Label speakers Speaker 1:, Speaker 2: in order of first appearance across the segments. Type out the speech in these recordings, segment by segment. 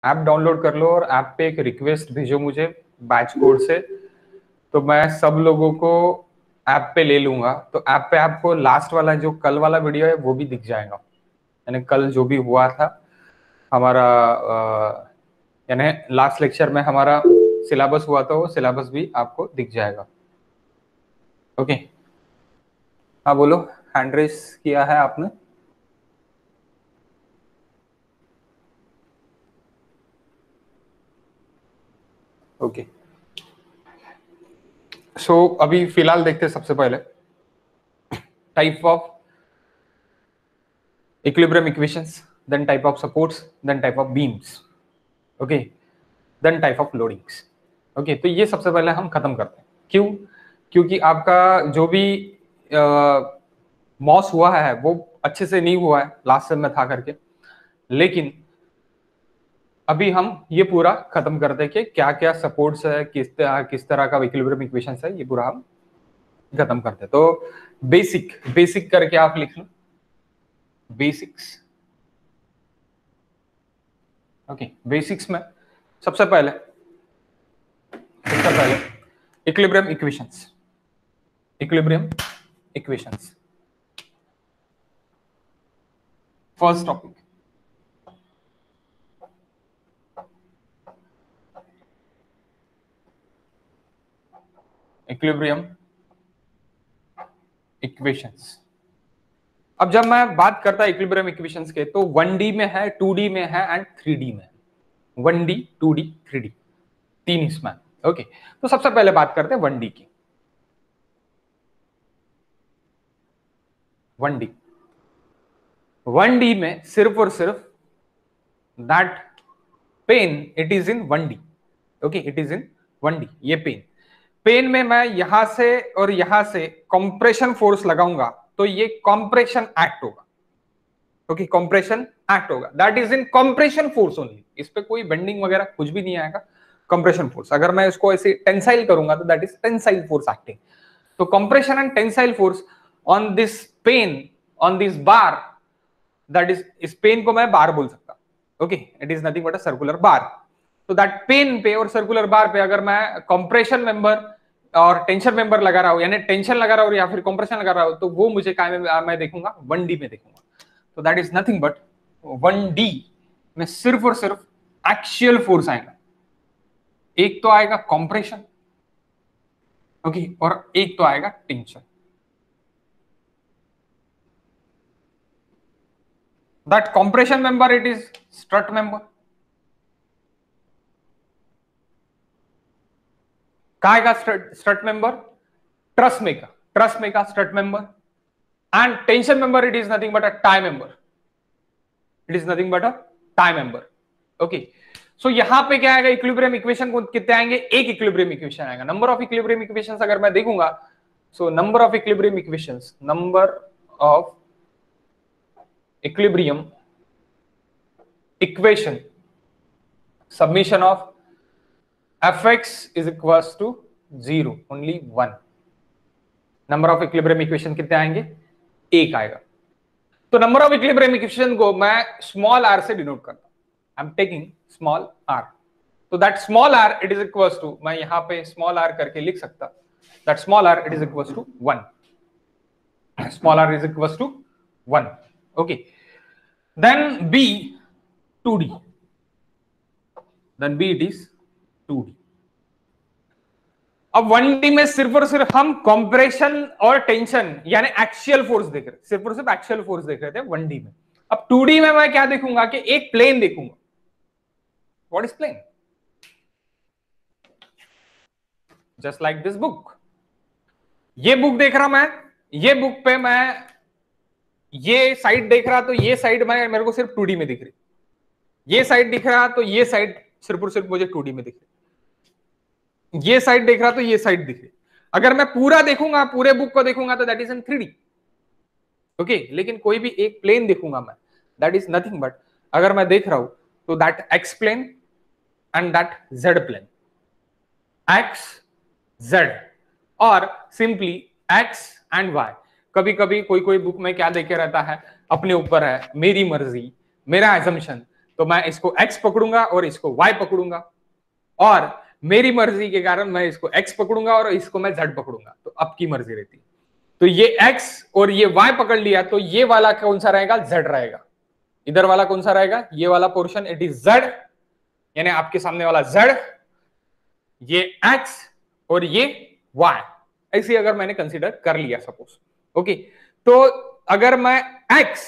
Speaker 1: App download कर लो और app पे एक रिक्वेस्ट भेजो मुझे बैच कोड से, तो मैं सब लोगों को ऐप पे ले लूंगा। तो ऐप पे आपको लास्ट वाला जो कल वाला वीडियो है वो भी दिख जाएगा, यानी कल जो भी हुआ था हमारा, यानी लास्ट लेक्चर में हमारा सिलेबस हुआ था, वो सिलेबस भी आपको दिख जाएगा। ओके, हाँ बोलो, हैंड रेस किया है आपने? ओके, सो अभी फिलहाल देखते हैं सबसे पहले type of equilibrium equations, then type of supports, then type of beams, okay, then type of loadings. Okay, तो ये सबसे पहले हम खत्म करते हैं। क्यों? क्योंकि आपका जो भी मॉस हुआ है वो अच्छे से नहीं हुआ है लास्ट सेम में था करके, लेकिन अभी हम ये पूरा खत्म करते हैं कि क्या क्या सपोर्ट्स है, किस तरह का इक्विलिब्रियम इक्वेशंस है, ये पूरा हम खत्म करते हैं। तो बेसिक करके आप लिख लो, बेसिक्स। ओके, बेसिक्स में सबसे पहले equilibrium equations, equilibrium equations, first topic. Equilibrium equations. अब जब मैं बात करता है इक्विलिब्रियम इक्वेशंस के, तो 1D में है, 2D में है एंड 3D में है। 1D, 2D, 3D, तीन इसमें। ओके, तो सबसे पहले बात करते हैं 1D की। 1D 1D में सिर्फ और सिर्फ that pain it is in 1D। Okay, it is in 1D। ये पेन में मैं यहां से और यहां से कंप्रेशन फोर्स लगाऊंगा तो ये कंप्रेशन एक्ट होगा। ओके, कंप्रेशन एक्ट होगा, that is in compression force only. इस पे कोई बेंडिंग वगैरह कुछ भी नहीं आएगा, कंप्रेशन फोर्स। अगर मैं इसको ऐसे टेंसाइल करूंगा तो that is tensile force acting. तो compression and tensile force on this pen, on this bar, that is, इस पेन को मैं बार बोल सकता। Okay, it is nothing but a circular bar. तो दैट पेन पे और सर्कुलर बार पे अगर मैं कंप्रेशन मेंबर और टेंशन मेंबर लगा रहा हूं, यानी टेंशन लगा रहा हूं या फिर कंप्रेशन लगा रहा हूं, तो वो मुझे क्या में मैं देखूंगा, 1D में देखूंगा। तो that is nothing but 1D में सिर्फ और सिर्फ एक्सियल फोर्स आएगा। एक तो आएगा कंप्रेशन, ओके, और एक तो आएगा tension. That compression member it is strut member. कहा स्ट्रट मेंबर? ट्रस मेका strut member. And tension member it is nothing but a tie member. It is nothing but a tie member. Okay, so यहां पे क्या आएगा, equilibrium equation को कितने आएंगे? एक इक्विलिब्रियम इक्वेशन आएगा। नंबर ऑफ इक्विलिब्रियम इक्वेशंस अगर मैं देखूंगा, so number of equilibrium equations, number of equilibrium equation, submission of fx is equals to 0, only 1। Number of equilibrium equation कितने आएंगे? एक आएगा। तो नंबर ऑफ इक्विलिब्रियम इक्वेशन को मैं स्मॉल r से डिनोट करता हूं। I am taking small r। तो that small r it is equals to, मैं यहां पे स्मॉल r करके लिख सकता, that small r it is equals to 1। Small r is equals to 1। Okay, then b 2D, then b it is 2D। अब 1D में सिर्फ और सिर्फ हम कंप्रेशन और टेंशन यानी एक्सियल फोर्स देख रहे, सिर्फ और सिर्फ एक्सियल फोर्स देख रहे थे 1D में। अब 2D में मैं क्या देखूंगा कि एक प्लेन देखूंगा। What is plane? Just like this book. ये बुक देख रहा मैं, ये बुक पे मैं ये साइड देख रहा, तो ये साइड में मेरे को सिर्फ 2D में दिख रही। ये साइड दिख रहा तो ये साइड सिर्फ और सिर्फ मुझे 2D में दिख रही। ये साइड देख रहा तो ये साइड दिख रही। अगर मैं पूरा देखूंगा, पूरे बुक को देखूंगा तो that is in 3D। Okay, लेकिन कोई भी एक प्लेन देखूंगा मैं, दैट इज नथिंग बट, अगर मैं देख रहा हूं तो that X plane and that Z plane, X Z, और सिंपली एक्स एंड वाई। कभी कभी कोई कोई बुक में क्या देखे रहता है, अपने ऊपर है, मेरी मर्जी, मेरा एजम्पशन, तो मैं इसको x पकड़ूंगा और इसको y पकड़ूंगा, और मेरी मर्जी के कारण मैं इसको x पकड़ूंगा और इसको मैं z पकड़ूंगा, तो अब की मर्जी रहती। तो ये x और ये y पकड़ लिया, तो ये वाला कौन सा रहेगा, z रहेगा। इधर वाला कौन सा रहेगा, ये वाला पोर्शन, इट इज z, यानी आपके सामने वाला z, ये x और ये y, ऐसे अगर मैंने कंसीडर कर लिया सपोज, ओके। तो अगर मैं x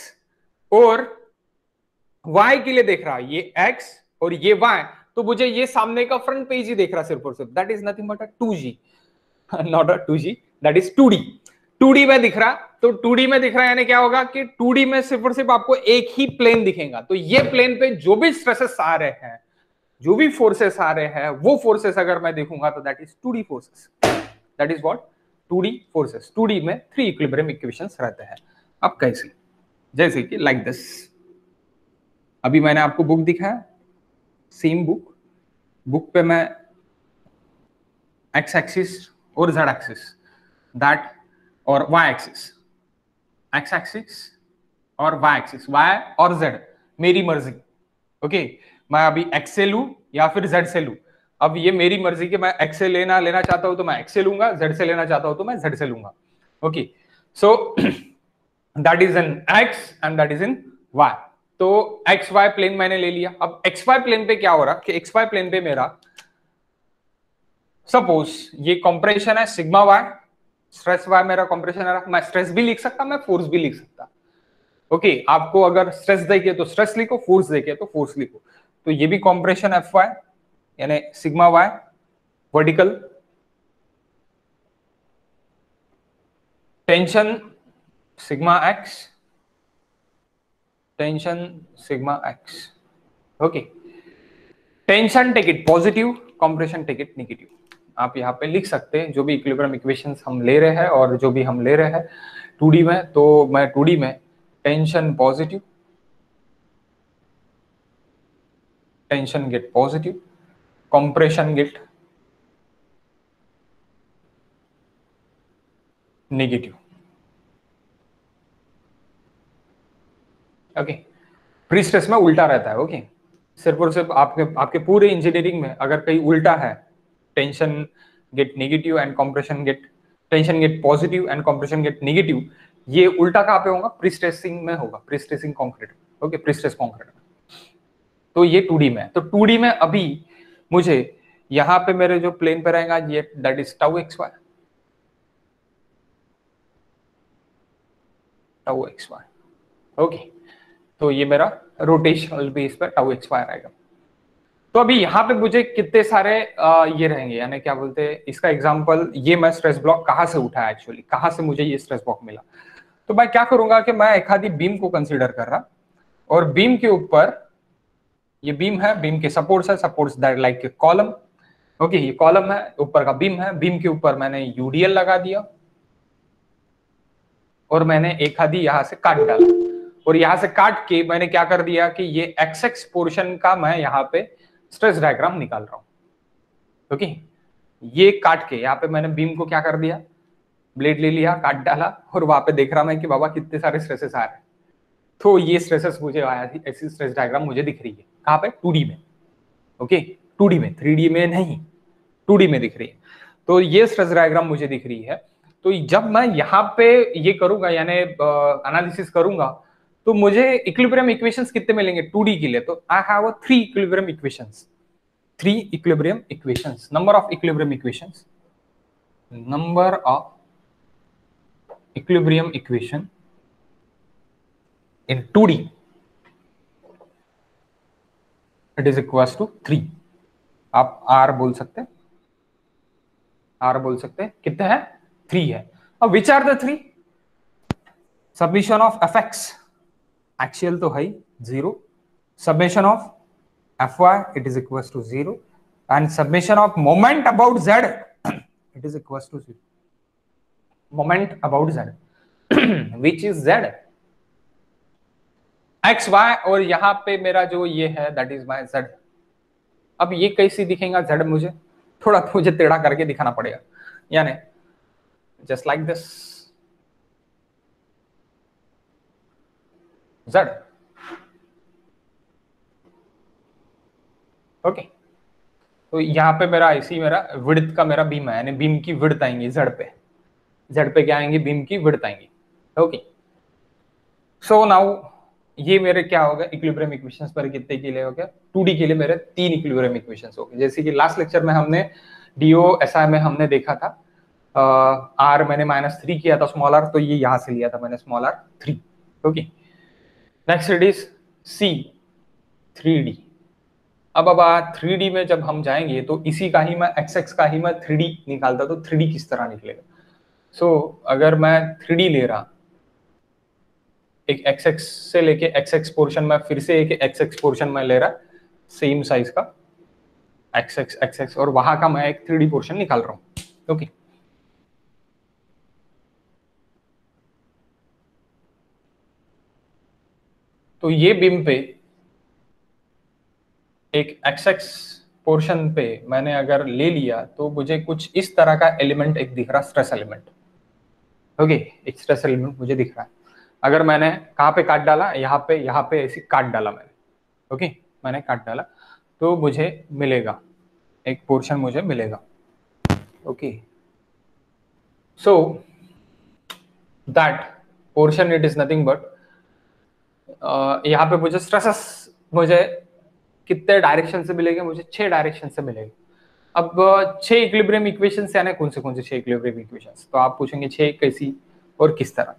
Speaker 1: और y के लिए देख रहा, ये x और ये y, तो मुझे ये सामने का फ्रंट पेज ही देख रहा सिर्फ और सिर्फ, that is nothing but a 2G, not a 2G, that is 2D। 2D में दिख रहा, तो 2D में दिख रहा यानी क्या होगा कि 2D में सिर्फ और सिर्फ आपको एक ही प्लेन दिखेगा, तो ये प्लेन पे जो भी स्ट्रेसेस आ रहे हैं, जो भी फोर्सेस आ रहे हैं, वो फोर्सेस अगर मैं देखूंगा तो that is 2D forces, that is what, 2D forces. 2D में 3 इक्विलिब्रियम इक्वेशंस रहते हैं। अब कैसे, जैसे कि लाइक दिस, अभी मैंने आपको बुक दिखाया, सेम बुक पे मैं एक्स एक्सिस और जेड एक्सिस दैट, और वाई एक्सिस, एक्स एक्सिस और वाई एक्सिस, वाई और जेड मेरी मर्जी, ओके। मैं अभी एक्स से लूं या फिर जेड से लूं, अब ये मेरी मर्जी कि मैं एक्स से लेना चाहता हूं तो मैं एक्स से लूंगा, जेड से लेना चाहता हूं तो मैं जेड से लूंगा, okay. So that is in X and that is in Y. तो एक्स वाई प्लेन मैंने ले लिया। अब एक्स वाई प्लेन पे क्या हो रहा कि एक्स वाई प्लेन पे मेरा सपोज ये कंप्रेशन है सिग्मा वाई, स्ट्रेस वाई मेरा कंप्रेशन है, मैं स्ट्रेस भी लिख सकता, मैं फोर्स भी लिख सकता, ओके। आपको अगर स्ट्रेस देखे तो स्ट्रेस लिखो, फोर्स देखे तो फोर्स लिखो। तो ये भी कंप्रेशन एफ वाई यानी sigma Y vertical, tension sigma X, tension sigma X, okay. Tension take it positive, compression take it negative. आप यहाँ पे लिख सकते हैं जो भी इक्विलिब्रियम इक्वेशंस हम ले रहे हैं और जो भी हम ले रहे हैं 2D में, तो मैं 2D में tension positive, tension get positive, compression get negative, okay. Pre stress में उल्टा रहता है, ओके। सिर्फ और सिर्फ आपके आपके पूरे इंजीनियरिंग में अगर कहीं उल्टा है, tension get negative and compression get, tension get positive and compression get negative, ये उल्टा कहां पे होगा, प्री स्ट्रेसिंग में होगा, pre stressing concrete, okay, pre stress concrete में। तो ये 2D में, तो 2D में अभी मुझे यहां पे मेरे जो प्लेन पे रहेगा ये that is tau X Y, tau X Y, okay. तो ये मेरा रोटेशनल बेस पर टाउ एक्स वाई रहेगा। तो अभी यहाँ पे मुझे कितने सारे ये रहेंगे, यानी क्या बोलते हैं इसका एग्जांपल, ये मैं स्ट्रेस ब्लॉक कहाँ से उठाया, एक्चुअली कहाँ से मुझे ये स्ट्रेस ब्लॉक मिला। तो मैं क्या करूंगा कि मैं एक आधी बीम को कंसीडर कर रहा, और बीम के ऊपर ये बीम है, बीम के सपोर्ट्स है, supports that like column, okay. ये कॉलम है, ऊपर का बीम है, बीम के ऊपर मैंने यूडीएल लगा दिया और मैंने एक आधी यहां से काट डाला, और यहां से काट के मैंने क्या कर दिया कि ये एक्स एक्स पोर्शन का मैं यहाँ पे स्ट्रेस डायग्राम निकाल रहा हूं, ओके। ये काट के यहाँ पे मैंने बीम को क्या कर दिया, ब्लेड ले लिया, काट डाला, और वहां पे देख रहा मैं कि बाबा कितने सारे स्ट्रेसेस आ रहे हैं। तो ये स्ट्रेसेस मुझे आया थी, ऐसी स्ट्रेस डायग्राम मुझे दिख रही है कहाँ पे, 2D में, ओके। 2D में, 3D में नहीं, 2D में दिख रही है। तो ये स्ट्रेस डायग्राम मुझे दिख रही है। तो जब मैं यहाँ पे ये करूंगा यानी एनालिसिस करूंगा, तो मुझे इक्विलिब्रियम इक्वेशंस कितने मिलेंगे 2D के लिए, तो I have 3 equilibrium equations, 3 equilibrium equations, number of equilibrium equations, number of equilibrium equation in 2D, it is equals to 3। आप R बोल सकते हैं, R बोल सकते हैं, कितने हैं 3 है। अब which are the 3, submission of fx, axial तो है 0, submission of fy it is equals to 0, and summation of moment about z it is equals to 0, moment about z which is z x y, और यहां पे मेरा जो ये है that is my z। अब ये कैसी दिखेगा z, मुझे थोड़ा मुझे टेढ़ा करके दिखाना पड़ेगा, यानी just like this z, okay, तो यहाँ पे मेरा ऐसी मेरा विड्थ का मेरा बीम है, यानी बीम की विड्थ आएंगी जेड पे क्या आएंगी, बीम की विड्थ आएंगी। ओके, सो नाउ ये मेरे क्या हो गया, इक्विलिब्रियम इक्वेशंस पर कितने के लिए हो गया, 2D के लिए मेरे 3 इक्विलिब्रियम इक्वेशंस हो गए। जैसे कि लास्ट लेक्चर में हमने डीओ एसआई में हमने देखा था, आर मैंने -3 किया था स्मॉल आर, तो ये यहां से लिया था मैंने small r 3। Okay, next it is C 3D। अब 3D में जब हम जाएंगे तो इसी का ही मैं एक्स का ही मैं 3D निकालता, तो 3D किस तरह निकलेगा। सो अगर मैं 3D ले रहा, एक एक्स से लेके एक्स पोर्शन में, फिर से एक एक्स पोर्शन में ले रहा सेम साइज का एक्स, और वहां का मैं एक 3D पोर्शन निकाल रहा हूं। ओके, तो ये बीम पे एक एक्स पोर्शन पे मैंने अगर ले लिया तो मुझे कुछ इस तरह का एलिमेंट एक दिख रहा, स्ट्रेस एलिमेंट। ओके, एक स्ट्रेस एलिमेंट मुझे दिख रहा है। अगर मैंने कहाँ पे काट डाला, यहाँ पे ऐसे काट डाला मैंने। ओके, मैंने काट डाला तो मुझे मिलेगा एक पोर्शन, मुझे मिलेगा। Okay, so that portion it is nothing but, यहाँ पे मुझे स्ट्रेसेस मुझे कितने डायरेक्शन से मिलेंगे, मुझे 6 डायरेक्शन से मिलेंगे। अब 6 इक्विलिब्रियम इक्वेशंस यानी कौन से 6 इक्विलिब्रियम इक्वेशंस, तो आप पूछेंगे 6 कैसी और किस तरह।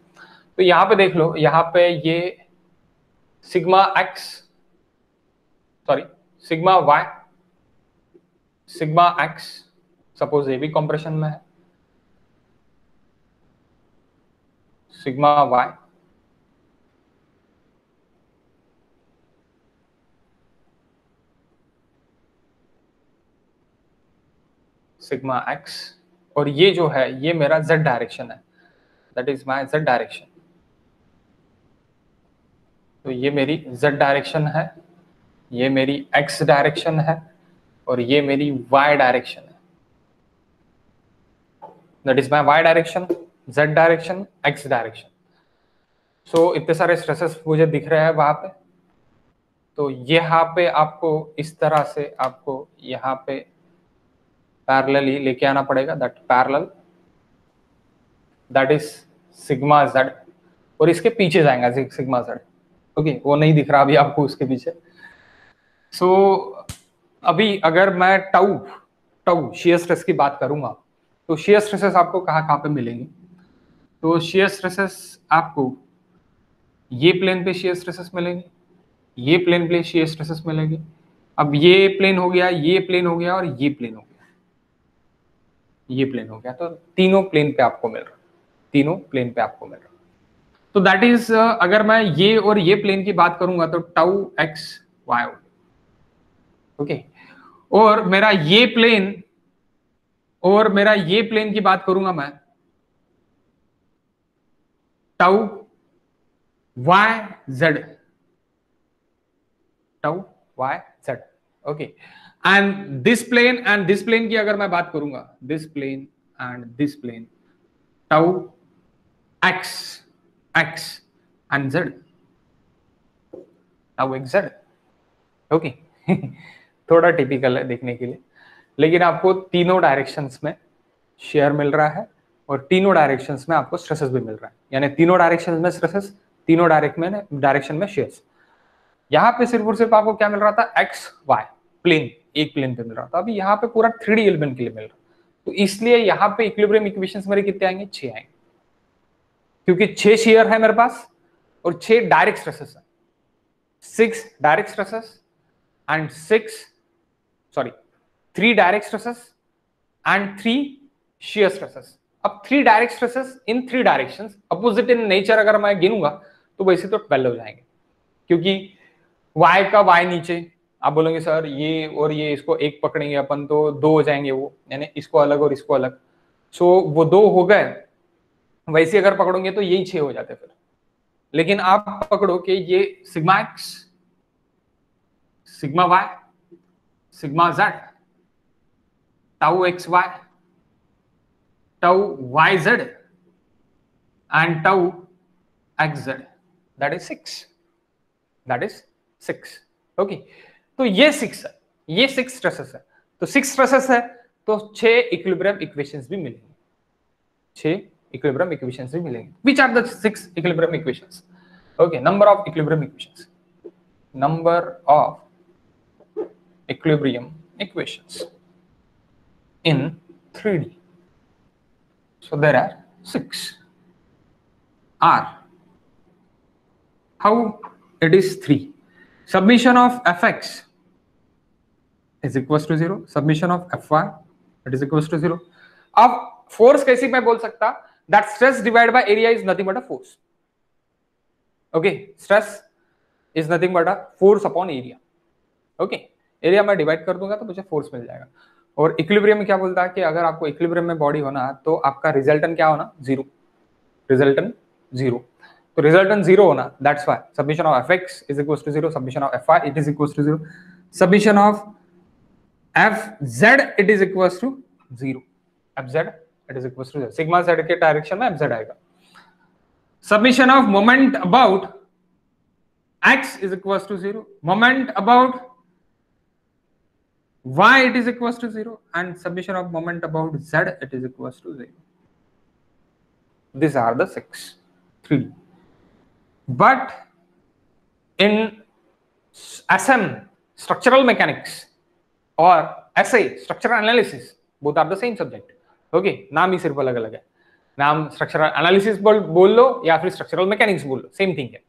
Speaker 1: तो यहाँ पे देख लो, यहाँ पे ये sigma X, sorry sigma Y, sigma X suppose ये भी कंप्रेशन में है, सिग्मा वाई, सिग्मा एक्स, और ये जो है ये मेरा जेड डायरेक्शन है, that is my Z direction. तो ये मेरी जेड डायरेक्शन है, ये मेरी एक्स डायरेक्शन है, और ये मेरी वाई डायरेक्शन है, that is my Y direction, Z direction, X direction. So इतने सारे स्ट्रेसेस मुझे दिख रहे हैं वहां पे। तो यहाँ पे आपको इस तरह से आपको यहाँ पे पैरेलली लेके आना पड़ेगा, that parallel, that is sigma Z, और इसके पीछे जाएगा सिग्मा जेड। ओके, वो नहीं दिख रहा अभी आपको उसके पीछे। सो अभी अगर मैं टाउ टाउ शियर स्ट्रेस की बात करूंगा, तो शियर स्ट्रेसेस आपको कहाँ कहाँ पे मिलेंगे, तो शियर स्ट्रेसेस आपको ये प्लेन पे शियर स्ट्रेसेस मिलेंगे, ये प्लेन पे शियर स्ट्रेसेस मिलेंगे। अब ये प्लेन हो गया, ये प्लेन हो गया, और ये प्लेन हो गया, ये प्लेन हो गया, तो तीनों प्लेन पे आपको मिल रहा, तीनों प्लेन पे आपको मिल रहा। तो दैट इज अगर मैं ये और ये प्लेन की बात करूंगा तो टाउ एक्स वाई, ओके, और मेरा ये प्लेन, और मेरा ये प्लेन की बात करूंगा मैं, tau Y Z, tau Y Z. Okay, and this plane की अगर मैं बात करूंगा, this plane and this plane, tau X X and Z, tau X Z. Okay, थोड़ा टिपिकल है देखने के लिए, लेकिन आपको तीनों डायरेक्शंस में शेयर मिल रहा है, और तीनों डायरेक्शंस में आपको स्ट्रेसेस भी मिल रहा है, यानी तीनों डायरेक्शंस में स्ट्रेसेस, तीनों डायरेक्शन में शेयर्स। यहाँ पे सिर्फ और सिर्फ आपको क्या मिल रहा था, एक्स वाई प्लेन, एक प्लेन पे मिल रहा था। अभी यहाँ पे पूरा 3D एलिमेंट के लिए मिल रहा, तो इसलिए यहाँ पे इक्विलिब्रियम इक्वेशंस मेरे कितने आएंगे, 6 आएंगे, क्योंकि 6 शेयर है मेरे पास और 6 डायरेक्ट स्ट्रेसेस है, 6 direct stresses and 3 direct stresses and 3 shear stresses। अब 3 direct stresses in 3 directions, opposite in nature अगर मैं गिनूंगा तो वैसे तो 12 हो जाएंगे, क्योंकि y का y नीचे, आप बोलेंगे सर ये और ये इसको एक पकड़ेंगे अपन तो 2 हो जाएंगे वो, यानी इसको अलग और इसको अलग, सो वो 2 हो गए। वैसे अगर पकड़ोगे तो यही 6 हो जाते फिर, लेकिन आप पकड़ो कि ये sigma X, sigma Y, sigma Z, tau X Y, tau yz and tau xz, that is 6, that is 6। Okay, तो ये 6 है, ये 6 स्ट्रेसेस है, तो 6 स्ट्रेसेस है तो 6 इक्विलिब्रियम इक्वेशंस भी मिलेंगे, 6 इक्विलिब्रियम इक्वेशंस भी मिलेंगे। Which are the 6 equilibrium equations? Okay, number of equilibrium equations, number of equilibrium equations in 3D. So there are 6. R, how it is 3. Summation of fx is equals to 0. Summation of fy it is equals to 0. अब force कैसी मैं बोल सकता, that stress divided by area is nothing but a force. Okay, stress is nothing but a force upon area. Okay, area में divide कर दूंगा तो मुझे फोर्स मिल जाएगा। और इक्विलिब्रियम में क्या बोलता है कि अगर आपको इक्विलिब्रियम में बॉडी होना है तो आपका रिजल्टेंट क्या होना, जीरो, रिजल्टेंट जीरो। तो रिजल्टेंट जीरो होना, that's why submission of fx is equals to zero, submission of fy it is equals to zero, submission of fz it is equals to zero, fz it is equals to zero, sigma z के direction में fz आएगा। Submission of moment about x is equals to 0, moment about y it is equals to 0, and summation of moment about z it is equals to 0. These are the 6, 3. But in SM, structural mechanics, or SA, structural analysis, both are the same subject. Okay, नाम ही सिर्फ अलग अलग है, नाम structural analysis बोल लो या फिर structural mechanics बोल लो, सेम थिंग है।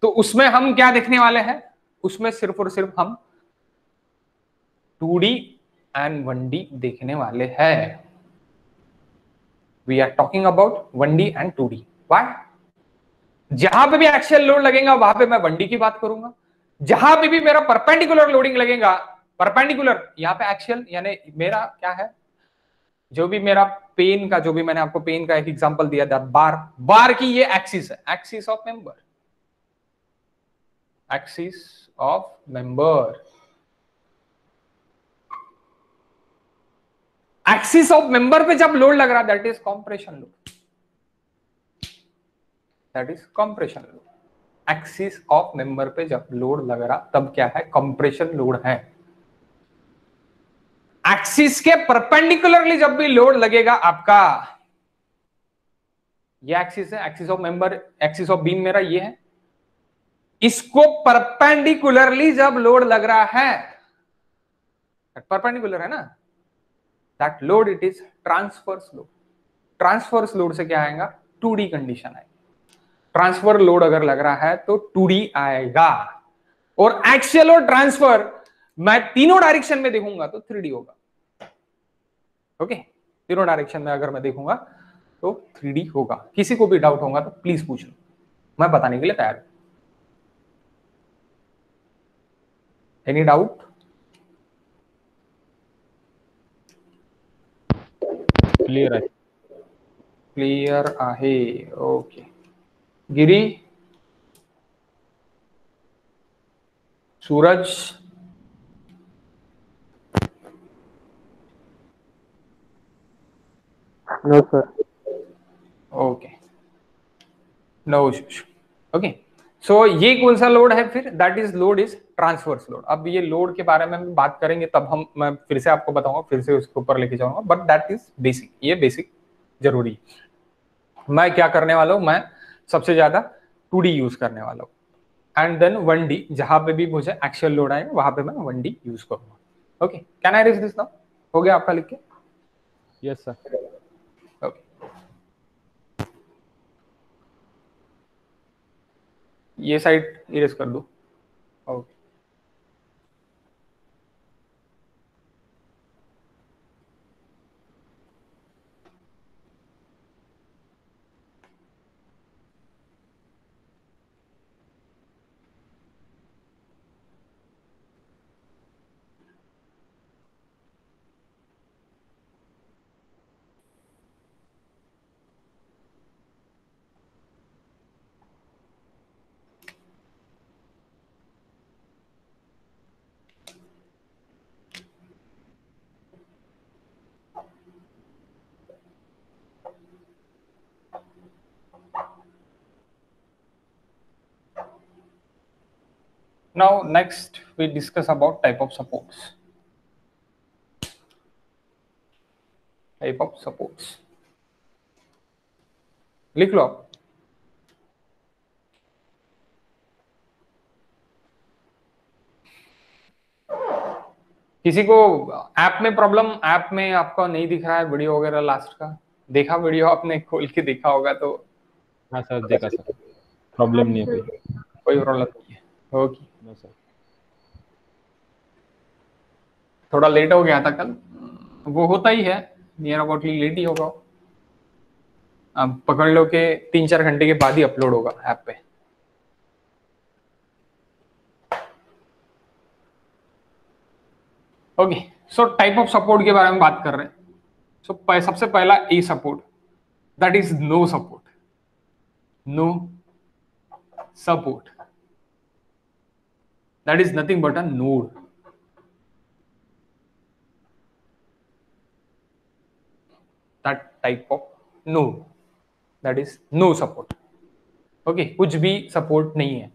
Speaker 1: तो उसमें हम क्या देखने वाले हैं, उसमें सिर्फ और सिर्फ हम 2D एंड 1D देखने वाले हैं। We are talking about 1D and 2D। Why? जहां पे भी एक्सियल लोड लगेगा वहां पे मैं 1D की बात करूंगा, जहां पे भी मेरा परपेंडिकुलर लोडिंग लगेगा, परपेंडिकुलर यहां पे एक्सियल यानी मेरा क्या है, जो भी मेरा पेन का, जो भी मैंने आपको पेन का एक एग्जांपल दिया था, बार की ये एक्सिस है, axis of member, axis of member, axis of member पे जब लोड लग रहा, that is compression load, that is compression load. Axis of member पे जब लोड लग रहा तब क्या है, कंप्रेशन लोड है। एक्सिस के परपेंडिकुलरली जब भी लोड लगेगा आपका, ये एक्सिस है, axis of member, axis of beam मेरा ये है, इसको परपेंडिकुलरली जब लोड लग रहा है, परपेंडिकुलर है ना, that load it is transverse load. Transverse load से क्या आएगा, 2D कंडीशन आएगी। ट्रांसफर लोड अगर लग रहा है तो 2D आएगा, और एक्सियल और ट्रांसफर मैं तीनों डायरेक्शन में देखूंगा तो 3D होगा। ओके, तीनों डायरेक्शन में अगर मैं देखूंगा तो 3D होगा। किसी को भी डाउट होगा तो प्लीज पूछ लो, मैं बताने के लिए तैयार हूं। Any doubt? क्लियर है, क्लियर आहे, okay. Giri, Suraj,
Speaker 2: no sir,
Speaker 1: okay, no issues. Okay, so ये कौन सा लोड है फिर, that is load is transverse load. अब ये लोड के बारे में हम बात करेंगे तब मैं फिर से आपको बताऊंगा, फिर से उसके ऊपर लेके जाऊंगा, बट दैट इज बेसिक, ये बेसिक जरूरी। मैं क्या करने वाला हूं, मैं सबसे ज्यादा 2D यूज करने वाला हूं, एंड देन 1D, जहां पे भी मुझे एक्चुअल लोड आएगा वहां पे मैं 1D यूज करूंगा। Okay, can I erase this now? हो गया आपका लिख के?
Speaker 2: Yes sir.
Speaker 1: ओके, ये साइड इरेज कर दो। Okay, now next we discuss about type of supports. Type of supports लिख लो आप। किसी को ऐप में प्रॉब्लम, ऐप में आपका नहीं दिख रहा है वीडियो वगैरह लास्ट का? देखा वीडियो आपने खोल के देखा होगा तो
Speaker 2: हाँ सर, देखा सर, प्रॉब्लम नहीं है कोई।
Speaker 1: कोई प्रॉब्लम नहीं है। Okay,
Speaker 2: no sir.
Speaker 1: थोड़ा लेट हो गया था कल, वो होता ही है, नियर अबाउटली लेट ही होगा। अब पकड़ लो कि 3-4 घंटे के बाद ही अपलोड होगा ऐप पे। Okay, so type of support के बारे में बात कर रहे हैं। सो सबसे पहला A support, that is no support. No support, that is nothing but a node. That type of node, that is no support. Okay, कुछ भी सपोर्ट नहीं है,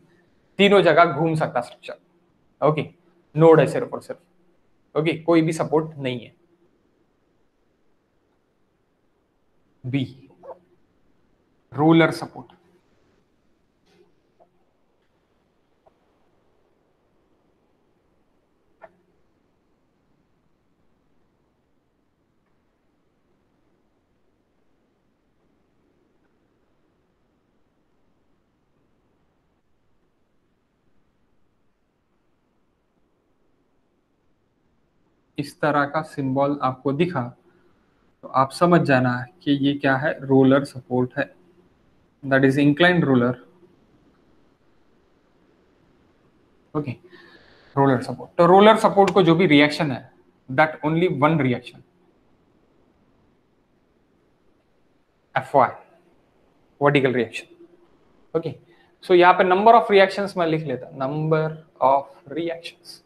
Speaker 1: तीनों जगह घूम सकता स्ट्रक्चर। ओके, नोड है सिर्फ और सिर्फ। ओके, कोई भी सपोर्ट नहीं है। B, roller support. इस तरह का सिंबल आपको दिखा तो आप समझ जाना कि ये क्या है, रोलर सपोर्ट है। That is inclined roller. Okay, roller support. तो रोलर सपोर्ट को जो भी रिएक्शन है, that only one reaction, Fy, vertical reaction. Okay, so यहाँ पे नंबर ऑफ रिएक्शंस मैं लिख लेता, नंबर ऑफ रिएक्शंस।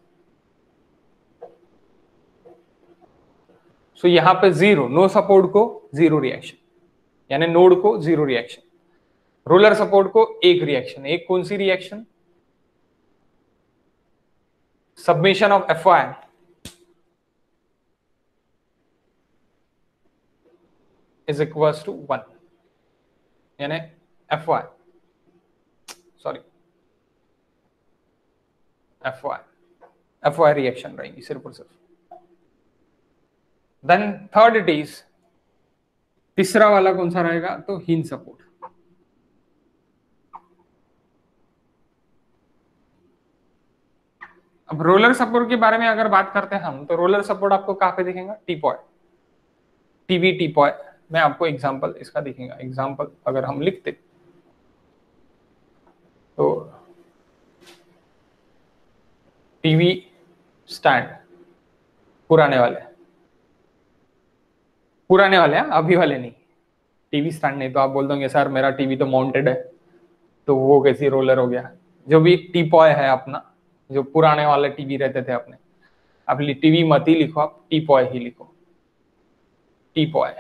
Speaker 1: सो यहाँ पे जीरो, नो सपोर्ट को जीरो रिएक्शन, यानी नोड को जीरो रिएक्शन। रोलर सपोर्ट को एक रिएक्शन। एक कौन सी reaction? Summation of Fy is equals to 1, यानी Fy, सॉरी Fy रिएक्शन रहेगी सिर्फ और सिर्फ। देन थर्ड इट इज, तीसरा वाला कौन सा रहेगा? तो हिंज सपोर्ट। अब रोलर सपोर्ट के बारे में अगर बात करते हैं हम, तो रोलर सपोर्ट आपको कहां पे दिखेगा? टीपॉय, टीवी टीपॉय में आपको एग्जांपल इसका दिखेगा। एग्जांपल अगर हम लिखते तो टीवी स्टैंड, पुराने वाले, पुराने वाले हैं, अभी वाले नहीं। टीवी स्टैंड नहीं तो आप बोल दोगे सर मेरा टीवी तो माउंटेड है, तो वो कैसी रोलर हो गया? जो भी टीपॉय है अपना, जो पुराने वाले टीवी रहते थे अपने, आप टीवी मत ही लिखो, आप टीपॉय ही लिखो। टीपॉय,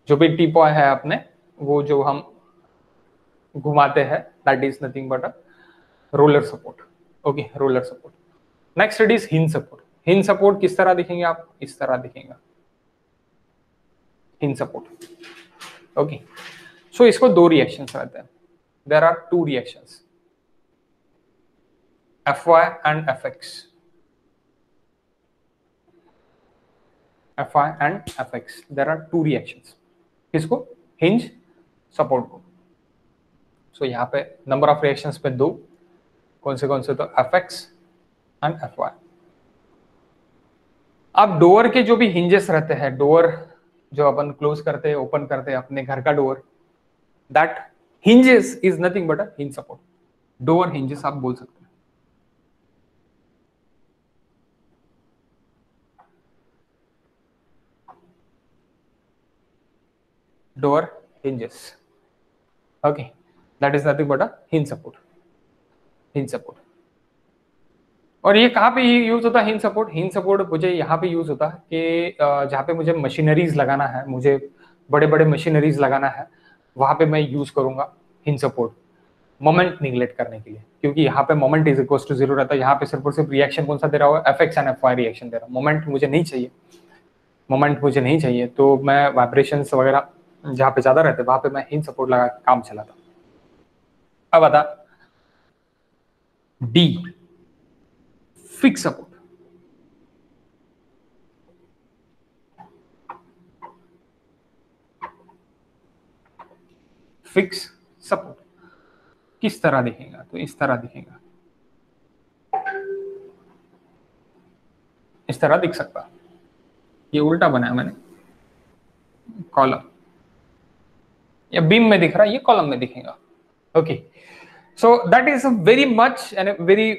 Speaker 1: जो भी टीपॉय है अपने, वो जो हम घुमाते हैं, that is nothing but a roller support. Okay, roller support. Next it is hinge support. Hinge support किस तरह दिखेंगे? आप इस तरह दिखेगा हिंज सपोर्ट। ओके, सो इसको दो रिएक्शंस रहते हैं। There are two reactions, Fy and Fx। Fy and Fx, there are two reactions। किसको? हिंज सपोर्ट को। सो यहाँ पे नंबर ऑफ रिएक्शंस पे दो, कौन से? तो Fx एंड Fy। अब डोर के जो भी हिंजेस रहते हैं, डोर जो अपन क्लोज करते हैं, ओपन करते हैं अपने घर का door, that hinges is nothing but a hinge support. Door hinges आप बोल सकते हैं। Door hinges, okay, that is nothing but a hinge support। Hinge support. और ये कहाँ पे यूज होता है हिंज सपोर्ट? हिंज सपोर्ट मुझे यहाँ पे यूज होता है कि जहाँ पे मुझे मशीनरीज लगाना है, मुझे बड़े बड़े मशीनरीज लगाना है, वहां पे मैं यूज करूंगा हिंज सपोर्ट। मोमेंट निगलेक्ट करने के लिए, क्योंकि यहाँ पे मोमेंट इज इक्वल टू 0 रहता है, यहाँ पे सिर्फ और सिर्फ रिएक्शन कौन सा दे रहा हुआ है, Fx एंड Fy रिएक्शन दे रहा हूँ। मोमेंट मुझे नहीं चाहिए, मोमेंट मुझे नहीं चाहिए, तो मैं वाइब्रेशंस वगैरह जहाँ पे ज्यादा रहते वहां पे मैं हिंज सपोर्ट लगा के काम चलाता। अब बता D fix support. Fix support किस तरह दिखेगा, तो इस तरह दिखेगा, इस तरह दिख सकता। ये उल्टा बनाया मैंने, कॉलम या बीम में दिख रहा है, ये कॉलम में दिखेगा। Okay, so that is very much and very,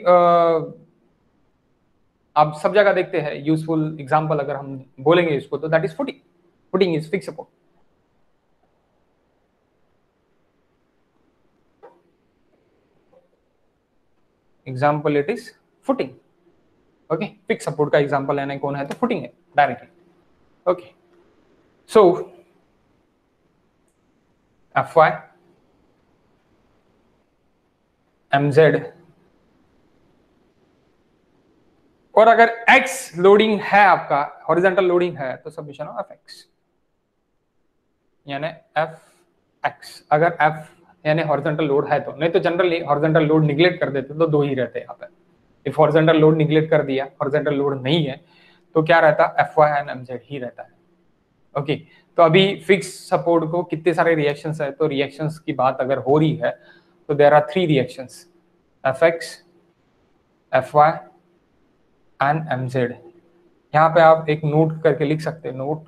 Speaker 1: आप सब जगह देखते हैं यूजफुल एग्जांपल अगर हम बोलेंगे इसको, तो that is footing. Footing is fix support. Example it is footing. Okay, fix support का एग्जांपल लेना कौन है, तो फुटिंग है डायरेक्टली। ओके, सो Fy mz, और अगर x लोडिंग है आपका, हॉरिजॉन्टल लोडिंग है, तो सब्मिशन ऑफ Fx यानी Fx। अगर F यानी हॉरिजॉन्टल लोड है तो, नहीं तो जनरली हॉरिजॉन्टल लोड निगलेक्ट कर देते तो दो ही रहते हैं यहाँ पे। इफ हॉरिजॉन्टल लोड निगलेक्ट कर दिया, हॉरिजॉन्टल लोड नहीं है, तो क्या रहता, Fy एंड mz ही रहता है। ओके, तो अभी फिक्स सपोर्ट को कितने सारे रिएक्शंस है, तो रिएक्शंस की बात अगर हो रही है तो there are 3 reactions, Fx, Fy and mz। यहाँ पे आप एक नोट करके लिख सकते हैं, नोट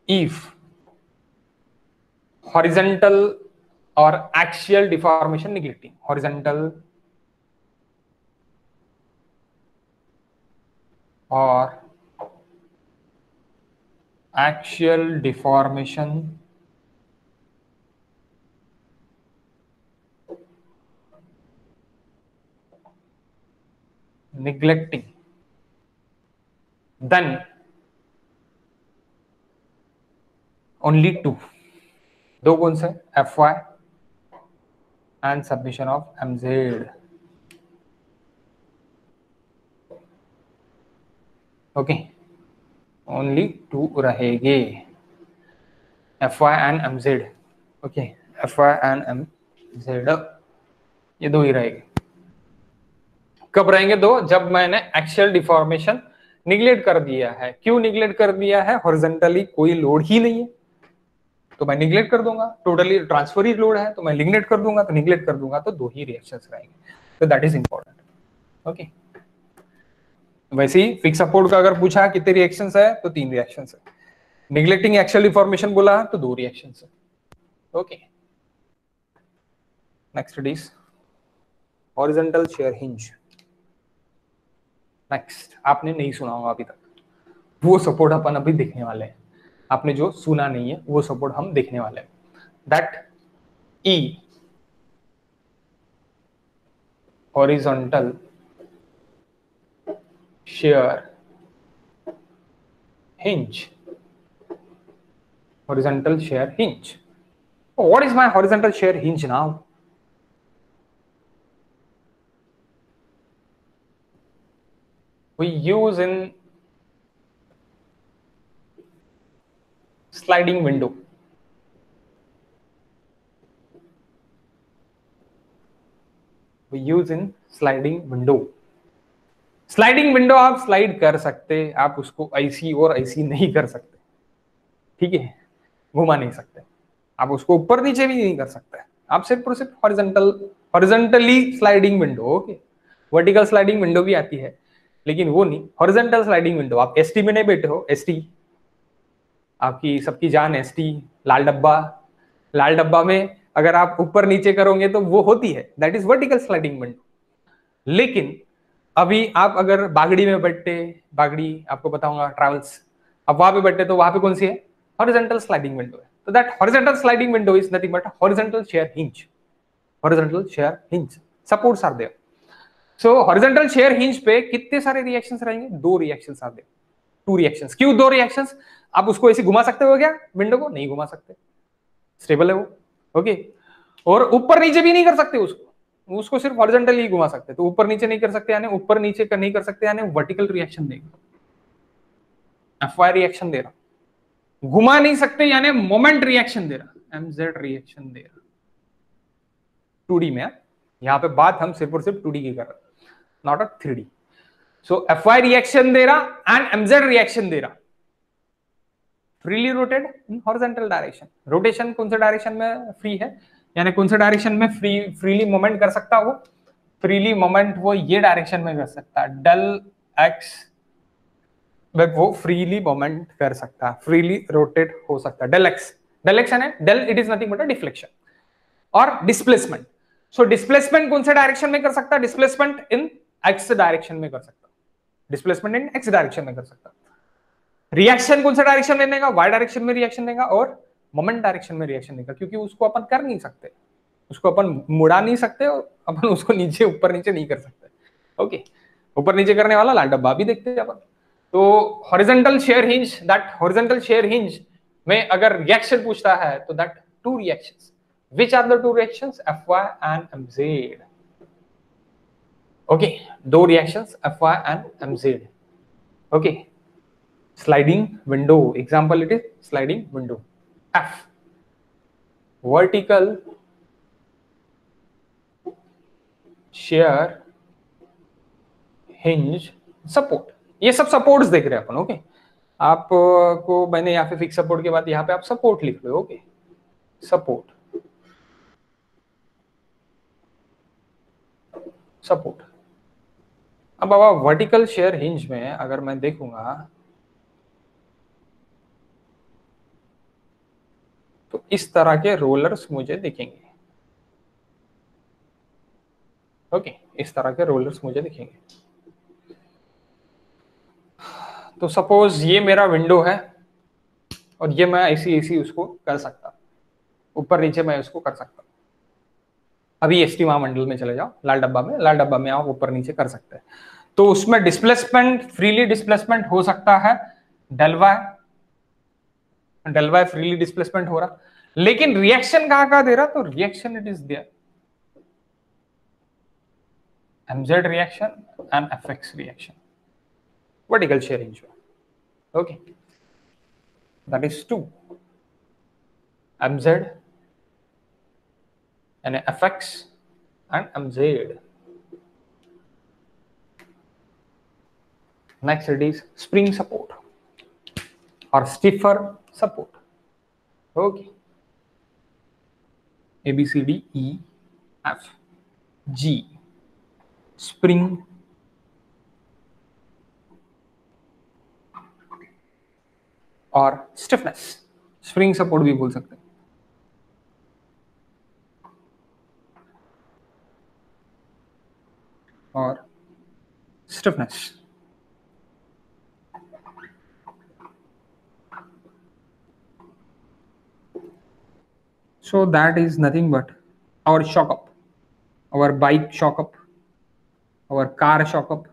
Speaker 1: इफ हॉरिजॉन्टल और एक्सियल डिफॉर्मेशन निगलेक्टिंग, हॉरिजॉन्टल और axial deformation neglecting, then only two, दो कौन से, Fy and submission of mz। Okay, only two रहेंगे, Fy and mz। Okay, Fy and mz ये दो ही रहेंगे। कब रहेंगे दो, जब मैंने एक्सियल डिफॉर्मेशन निगलेक्ट कर दिया है। क्यों निगलेक्ट कर दिया है, हॉरिजॉन्टली कोई लोड ही नहीं है तो मैं निगलेक्ट कर दूंगा, टोटली ट्रांसफर ही लोड है तो मैं निगलेक्ट कर दूंगा, तो निगलेक्ट कर दूंगा तो दो ही रिएक्शंस रहेंगे, तो दैट इज इंपॉर्टेंट। ओके, वैसे ही फिक्स सपोर्ट का अगर पूछा कितने रिएक्शंस है, तो 3 रिएक्शंस है। निगलेक्टिंग एक्सियल डिफॉर्मेशन बोला तो 2 रिएक्शंस है। Okay, next it is horizontal shear hinge. Next आपने नहीं सुना होगा अभी तक, वो सपोर्ट अपन अभी देखने वाले हैं। आपने जो सुना नहीं है वो सपोर्ट हम देखने वाले हैं। That E horizontal share hinge, horizontal shear hinge. Oh, what is my horizontal shear hinge now? We use in sliding window. We use in sliding window. Sliding window आप स्लाइड कर सकते, आप उसको ऐसी और ऐसी नहीं कर सकते, ठीक है, घुमा नहीं सकते, आप उसको ऊपर नीचे भी नहीं कर सकते, आप सिर्फ और सिर्फ horizontally sliding window. Okay, vertical sliding window भी आती है लेकिन वो नहीं, हॉरिजॉन्टल स्लाइडिंग विंडो। आप एसटी में नहीं बैठे हो, एसटी आपकी सबकी जान, एसटी लाल डब्बा में अगर आप ऊपर नीचे करोगे तो वो होती है, that is vertical sliding window. लेकिन अभी आप अगर बागड़ी में बैठते, बागड़ी आपको बताऊंगा ट्रैवल्स, अब वहां पे बैठते तो वहां पे कौन सी है, हॉरिजॉन्टल स्लाइडिंग विंडो है। तो that horizontal sliding window is nothing but horizontal shear hinge. Horizontal shear hinge supports are there. So horizontal shear hinge पे कितने सारे रिएक्शंस रहेंगे, 2 रिएक्शंस आर देयर, 2 रिएक्शंस। क्यों 2 रिएक्शंस, आप उसको ऐसे घुमा सकते हो क्या, विंडो को नहीं घुमा सकते, स्टेबल है वो। ओके, और ऊपर नीचे भी नहीं कर सकते उसको, उसको सिर्फ हॉरिजॉन्टल ही घुमा सकते, तो ऊपर नीचे नहीं कर सकते यानी ऊपर नीचे नहीं कर सकते यानी वर्टिकल रिएक्शन देगा, एफवाई रिएक्शन दे रहा, घुमा नहीं सकते यानी मोमेंट रिएक्शन दे रहा, एमजेड रिएक्शन दे रहा 2D में। यहां पे बात हम सिर्फ और सिर्फ 2D की कर रहे हैं, not a 3D। So FY reaction दे रहा एंड एमजेड रिएक्शन दे रहा, freely rotated in horizontal direction. Rotation कौन से डायरेक्शन में फ्री है, यानी कौन से डायरेक्शन में फ्रीली मोमेंट कर सकता वो, फ्रीली मोमेंट वो ये डायरेक्शन में कर सकता है, डेल एक्स वो फ्रीली मोमेंट कर सकता है, फ्रीली रोटेट हो सकता है, डेल एक्स। डायरेक्शन है del, it is nothing but a deflection. और डिस्प्लेसमेंट, सो डिस्प्लेसमेंट कौन से डायरेक्शन में कर सकता है, डिस्प्लेसमेंट इन एक्स डायरेक्शन में कर सकता, डिस्प्लेसमेंट इन एक्स डायरेक्शन में कर सकता। रिएक्शन कौन सा डायरेक्शन में देगा, वाई डायरेक्शन में रिएक्शन देगा और मोमेंट डायरेक्शन में रिएक्शन देगा, क्योंकि उसको अपन कर नहीं सकते, उसको अपन मुड़ा नहीं सकते और अपन उसको नीचे ऊपर नीचे नहीं कर सकते। ओके, ऊपर नीचे करने वाला लाल डब्बा भी देखते हैं अपन। तो horizontal shear hinge, that horizontal shear hinge में अगर रिएक्शन पूछता है तो that two reactions, which are the two reactions, FY and MZ. Okay, दो reactions FY and MZ. Okay, sliding window, example it is sliding window। F, vertical shear hinge support, ये सब supports देख रहे हैं अपन। Okay, आपको मैंने यहाँ पे फिक्स सपोर्ट के बाद यहाँ पे आप सपोर्ट लिख लो। Okay, support, support. अब बाबा वर्टिकल शेयर हिंज में अगर मैं देखूंगा तो इस तरह के रोलर्स मुझे दिखेंगे। ओके, इस तरह के रोलर्स मुझे दिखेंगे। तो सपोज ये मेरा विंडो है और ये मैं ऐसी ऐसी उसको कर सकता, ऊपर नीचे मैं उसको कर सकता। अभी एसटी महामंडल में चले जाओ, लाल डब्बा में, लाल डब्बा में आप ऊपर नीचे कर सकते हैं। तो उसमें डिस्प्लेसमेंट, फ्रीली डिस्प्लेसमेंट हो सकता है del Y, del Y freely displacement हो रहा, लेकिन रिएक्शन कहां दे रहा, तो reaction it is there MZ reaction and FX reaction, vertical shear hinge. Okay, that is 2 mz and fx and mz. Next it is spring support or stiffer support. Okay, A B C D E F G, spring और stiffness, spring support भी बोल सकते हैं। और stiffness, so that is nothing but our shock up, our bike shock up, our car shock up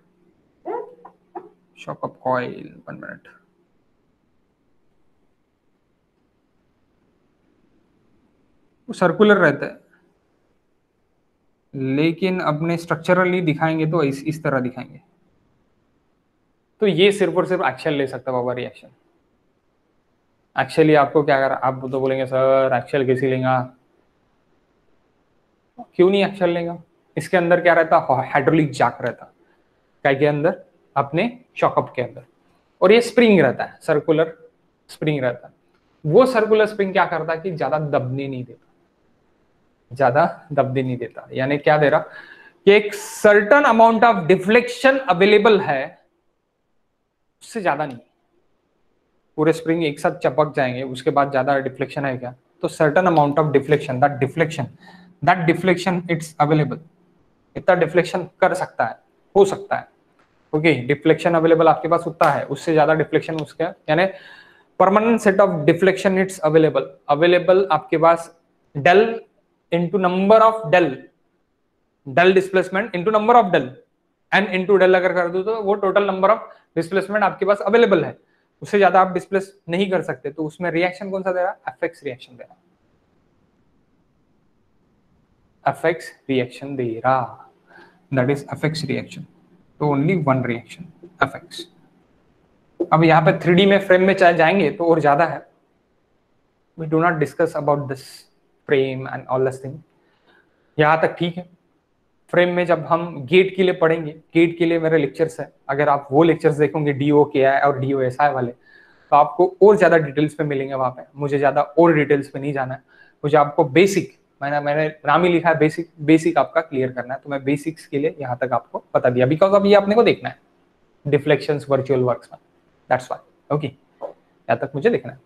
Speaker 1: coil। 1 minute, वो circular रहता है, लेकिन अपने स्ट्रक्चरली दिखाएंगे तो इस तरह दिखाएंगे। तो ये सिर्फ और सिर्फ एक्शन ले सकता है बाबा रिएक्शन। एक्चुअली आपको क्या कर, आप तो बोलेंगे सर एक्चुअल कैसे लेगा, क्यों नहीं एक्चुअल लेगा, इसके अंदर क्या रहता है, हाइड्रोलिक जैक रहता, क्या के अंदर, अपने शॉकअप के अंदर, और ये स्प्रिंग रहता है, सर्कुलर स्प्रिंग रहता है। वो सर्कुलर स्प्रिंग क्या करता है कि ज्यादा दबने नहीं देता, ज्यादा दबने नहीं देता, यानी क्या दे रहा कि एक certain amount of deflection available है, उससे ज्यादा नहीं। पूरे स्प्रिंग एक साथ चपक जाएंगे, उसके बाद ज्यादा डिफ्लेक्शन है क्या, तो certain amount of deflection, that deflection it's available, इतना डिफ्लेक्शन कर सकता है, हो सकता है। ओके, डिफ्लेक्शन अवेलेबल आपके पास उतना है, उससे ज्यादा डिफ्लेक्शन उसके, यानी permanent set of deflection it's available आपके पास, del into number of del displacement into number of del n into del अगर कर दो तो वो टोटल नंबर ऑफ डिस्प्लेसमेंट आपके पास अवेलेबल है, उससे ज्यादा आप डिस्प्लेस नहीं कर सकते। तो उसमें रिएक्शन कौन सा दे रहा है, एफएक्स रिएक्शन दे रहा है। एफएक्स रिएक्शन दे रहा, दैट इज एफएक्स रिएक्शन। तो ओनली वन रिएक्शन एफएक्स। अब यहाँ पे 3D में फ्रेम में चाहे जाएंगे तो और ज्यादा है, we do not discuss about this frame and all this thing. यहाँ तक ठीक है। फ्रेम में जब हम गेट के लिए पढ़ेंगे, गेट के लिए मेरे लेक्चर्स है, अगर आप वो लेक्चर्स देखोगे डीओ के आई और डीओ एस आई वाले, तो आपको और ज्यादा डिटेल्स पे मिलेंगे वहां पे। मुझे ज्यादा और डिटेल्स पे नहीं जाना है, मुझे आपको बेसिक, मैंने नाम ही लिखा है बेसिक, बेसिक आपका क्लियर करना है। तो मैं बेसिक्स के लिए यहाँ तक आपको बता दिया, बिकॉज अब ये आपने को देखना है डिफ्लेक्शंस वर्चुअल वर्क्स में, दैट्स व्हाई। ओके, यहाँ तक मुझे देखना है।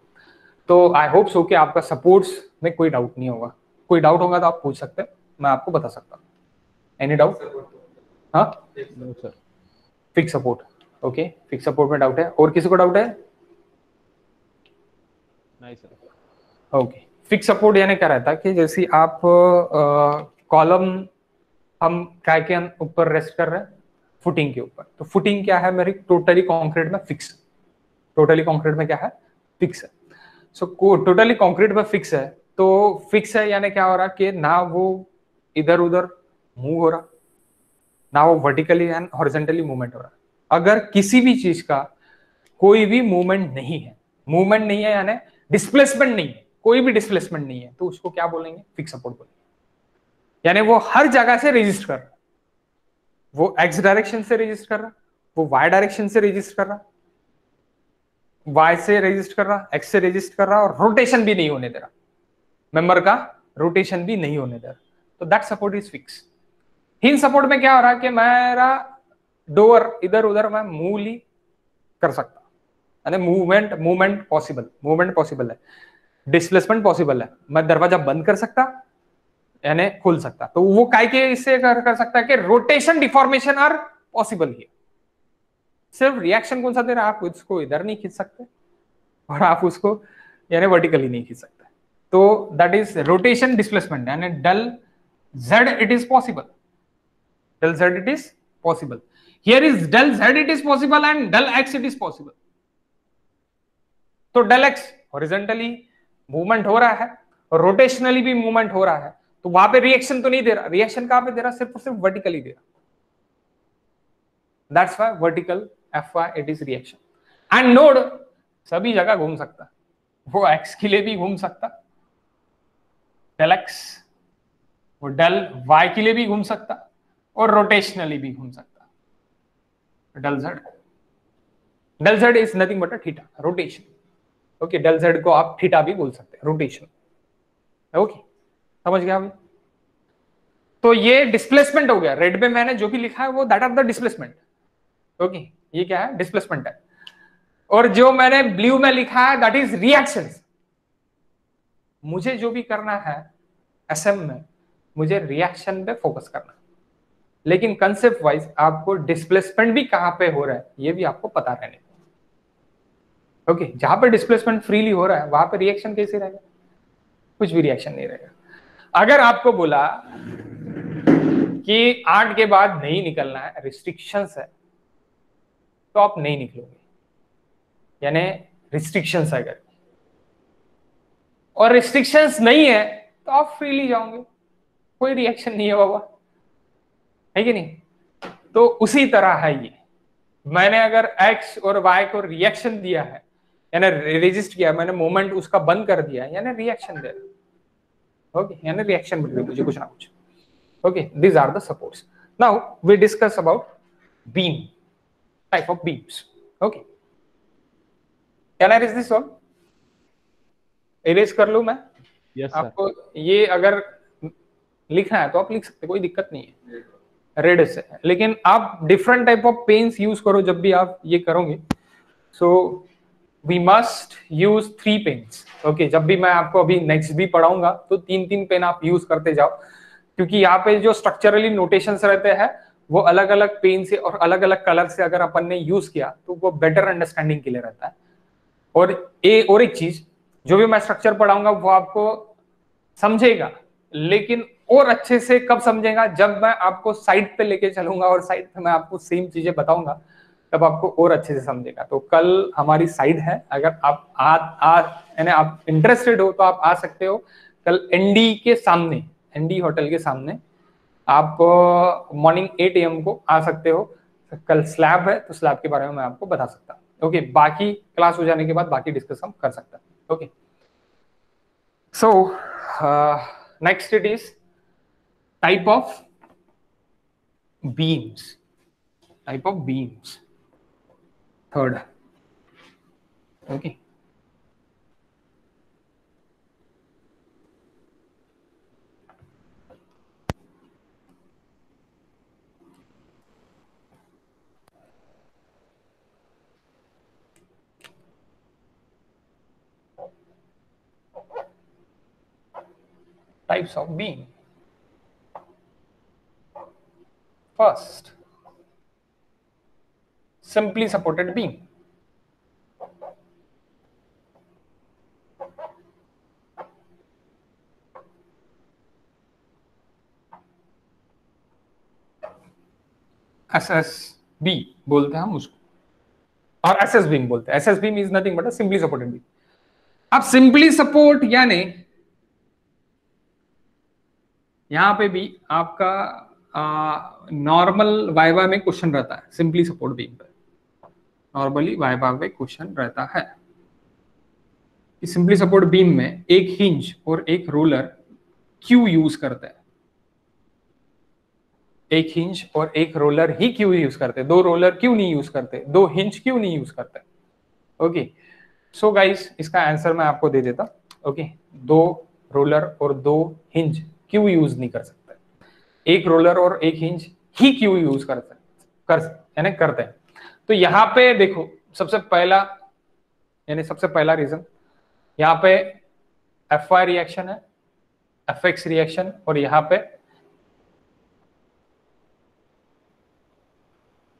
Speaker 1: तो आई होप सो कि आपका सपोर्ट्स में कोई डाउट नहीं होगा। कोई डाउट होगा तो आप पूछ सकते हैं, मैं आपको बता सकता हूँ। Any doubt? हाँ, fix support. Okay, fix support में डाउट है? और किसी को डाउट है?
Speaker 2: नहीं सर।
Speaker 1: ओके, फिक्स सपोर्ट यानी क्या रहता है कि जैसे आप कॉलम हम काय के ऊपर रेस्ट कर रहे हैं, फुटिंग के ऊपर। तो फुटिंग क्या है मेरी? टोटली कंक्रीट में फिक्स। टोटली कंक्रीट में क्या है? फिक्स है। सो टोटली कंक्रीट में फिक्स है, तो फिक्स है यानी क्या हो रहा कि ना वो इधर उधर मूव हो रहा, ना वो वर्टिकली एंड हॉरिजॉन्टली मूवमेंट हो रहा। अगर किसी भी चीज का कोई भी मूवमेंट नहीं है, मूवमेंट नहीं है यानी डिस्प्लेसमेंट नहीं है, कोई भी डिस्प्लेसमेंट नहीं है, तो उसको क्या बोलेंगे? फिक्स सपोर्ट बोलेंगे। यानी वो हर जगह से रेजिस्ट कर रहा, वो एक्स डायरेक्शन से रेजिस्ट कर रहा, वो वाई डायरेक्शन से रेजिस्ट कर रहा, वाई से रेजिस्ट कर रहा, एक्स से रेजिस्ट कर रहा, और रोटेशन भी नहीं होने दे रहा, मेंबर का रोटेशन भी नहीं होने दे रहा। तो that support is fix. Hinge support में क्या हो रहा कि मेरा डोर इधर उधर मैं मूव ही कर सकता, यानी मूवमेंट पॉसिबल है, डिस्प्लेसमेंट पॉसिबल है। मैं दरवाजा बंद कर सकता यानी खुल सकता। तो वो काय के इससे कर सकता है कि rotation deformation are possible here. सिर्फ रिएक्शन कौन सा दे रहा है? आप उसको इधर नहीं खींच सकते और आप उसको यानी वर्टिकली नहीं खींच सकते। तो दैट इज रोटेशन डिस्प्लेसमेंट, यानी del z it is possible, del z it is possible. Here is del z it is possible and del x it is possible. तो del x हॉरिजॉन्टली मूवमेंट हो रहा है और रोटेशनली भी movement हो रहा है, तो वहां पे रिएक्शन तो नहीं दे रहा। रिएक्शन कहां पे दे रहा? सिर्फ और सिर्फ वर्टिकली दे रहा। That's why vertical Fy it is reaction. And node सभी जगह घूम सकता, वो x के लिए भी घूम सकता del x, वो del y के लिए भी घूम सकता और रोटेशनली भी घूम सकता। Del Z is nothing but a theta, rotation. Okay, del Z को आप थीटा भी बोल सकते हैं, रोटेशन। ओके, समझ गया अभी? तो ये डिस्प्लेसमेंट हो गया। रेड में मैंने जो भी लिखा है वो that are the displacement. Okay, ये क्या है? डिस्प्लेसमेंट है। और जो मैंने ब्लू में लिखा है दैट इज रिएक्शन। मुझे जो भी करना है एसएम में, मुझे रिएक्शन पे फोकस करना, लेकिन कंसेप्ट वाइज आपको डिस्प्लेसमेंट भी कहां पे हो रहा है ये भी आपको पता रहने। ओके, जहां पे डिस्प्लेसमेंट फ्रीली हो रहा है वहां पे रिएक्शन कैसे रहेगा? कुछ भी रिएक्शन नहीं रहेगा। अगर आपको बोला कि 8 के बाद नहीं निकलना है, रिस्ट्रिक्शंस है, तो आप नहीं निकलोगे, यानी रिस्ट्रिक्शंस है अगर, और रिस्ट्रिक्शंस नहीं है तो आप फ्रीली जाओगे, कोई रिएक्शन नहीं है बाबा, है कि नहीं? तो उसी तरह है ये। मैंने अगर x और y को रिएक्शन दिया है, यानी रेजिस्ट किया, मैंने मोमेंट उसका बंद कर दिया, यानी रिएक्शन दे रहा। ओके, यानी रिएक्शन मिल रही मुझे कुछ ना कुछ। Okay, these are the supports. Now we discuss about beam, type of beams. Okay, can I erase this one? erase कर लूं मैं?
Speaker 2: Yes, sir.
Speaker 1: आपको ये अगर लिखना है तो आप लिख सकते, कोई दिक्कत नहीं है, रेड से। लेकिन आप different type of pens use करो जब भी आप ये करोगे। So we must use 3 pens. Okay, जब भी मैं आपको अभी नेक्स्ट भी पढ़ाऊंगा तो 3 पेन आप यूज करते जाओ, क्योंकि यहाँ पे जो स्ट्रक्चरली नोटेशंस रहते हैं वो अलग अलग पेन से और अलग अलग कलर से अगर अपन ने यूज किया तो वो बेटर अंडरस्टैंडिंग के लिए रहता है। और एक चीज, जो भी मैं स्ट्रक्चर पढ़ाऊंगा वो आपको समझेगा, लेकिन और अच्छे से कब समझेगा? जब मैं आपको साइड पे लेके चलूंगा और साइड पे मैं आपको सेम चीजें बताऊंगा, तब आपको और अच्छे से समझेगा। तो कल हमारी साइड है, अगर आप यानी आप इंटरेस्टेड हो तो आप आ सकते हो कल एनडी के सामने, एनडी होटल के सामने। आप मॉर्निंग 8 AM को आ सकते हो। कल स्लैब है तो स्लैब के बारे में मैं आपको बता सकता हूँ। ओके, बाकी क्लास हो जाने के बाद बाकी डिस्कस हम कर सकते हैं। Okay, so next it is type of beams. Type of beams. Third. Okay. Types of beam. First, simply supported beam. SSB बोलते हैं हम उसको, और SS beam बोलते हैं। SS beam is nothing but a simply supported beam. अब simply support यानी यहां पे भी आपका नॉर्मल वाइवा में क्वेश्चन रहता है सिंपली सपोर्ट बीम पे। नॉर्मली वाइवा में क्वेश्चन रहता है कि सिंपली सपोर्ट बीम में एक हिंज और एक रोलर क्यों यूज करते हैं। एक हिंज और एक रोलर ही क्यों यूज करते, दो रोलर क्यों नहीं यूज करते, दो हिंज क्यों नहीं यूज करते। ओके, सो गाइस इसका आंसर मैं आपको दे देता। ओके, दो रोलर और दो हिंज क्यों यूज नहीं कर सकते, एक रोलर और एक हिंज ही क्यों यूज यानी करते हैं। तो यहां पे देखो, सबसे पहला रीजन यहां पे FY रिएक्शन है, FX रिएक्शन, और यहां पे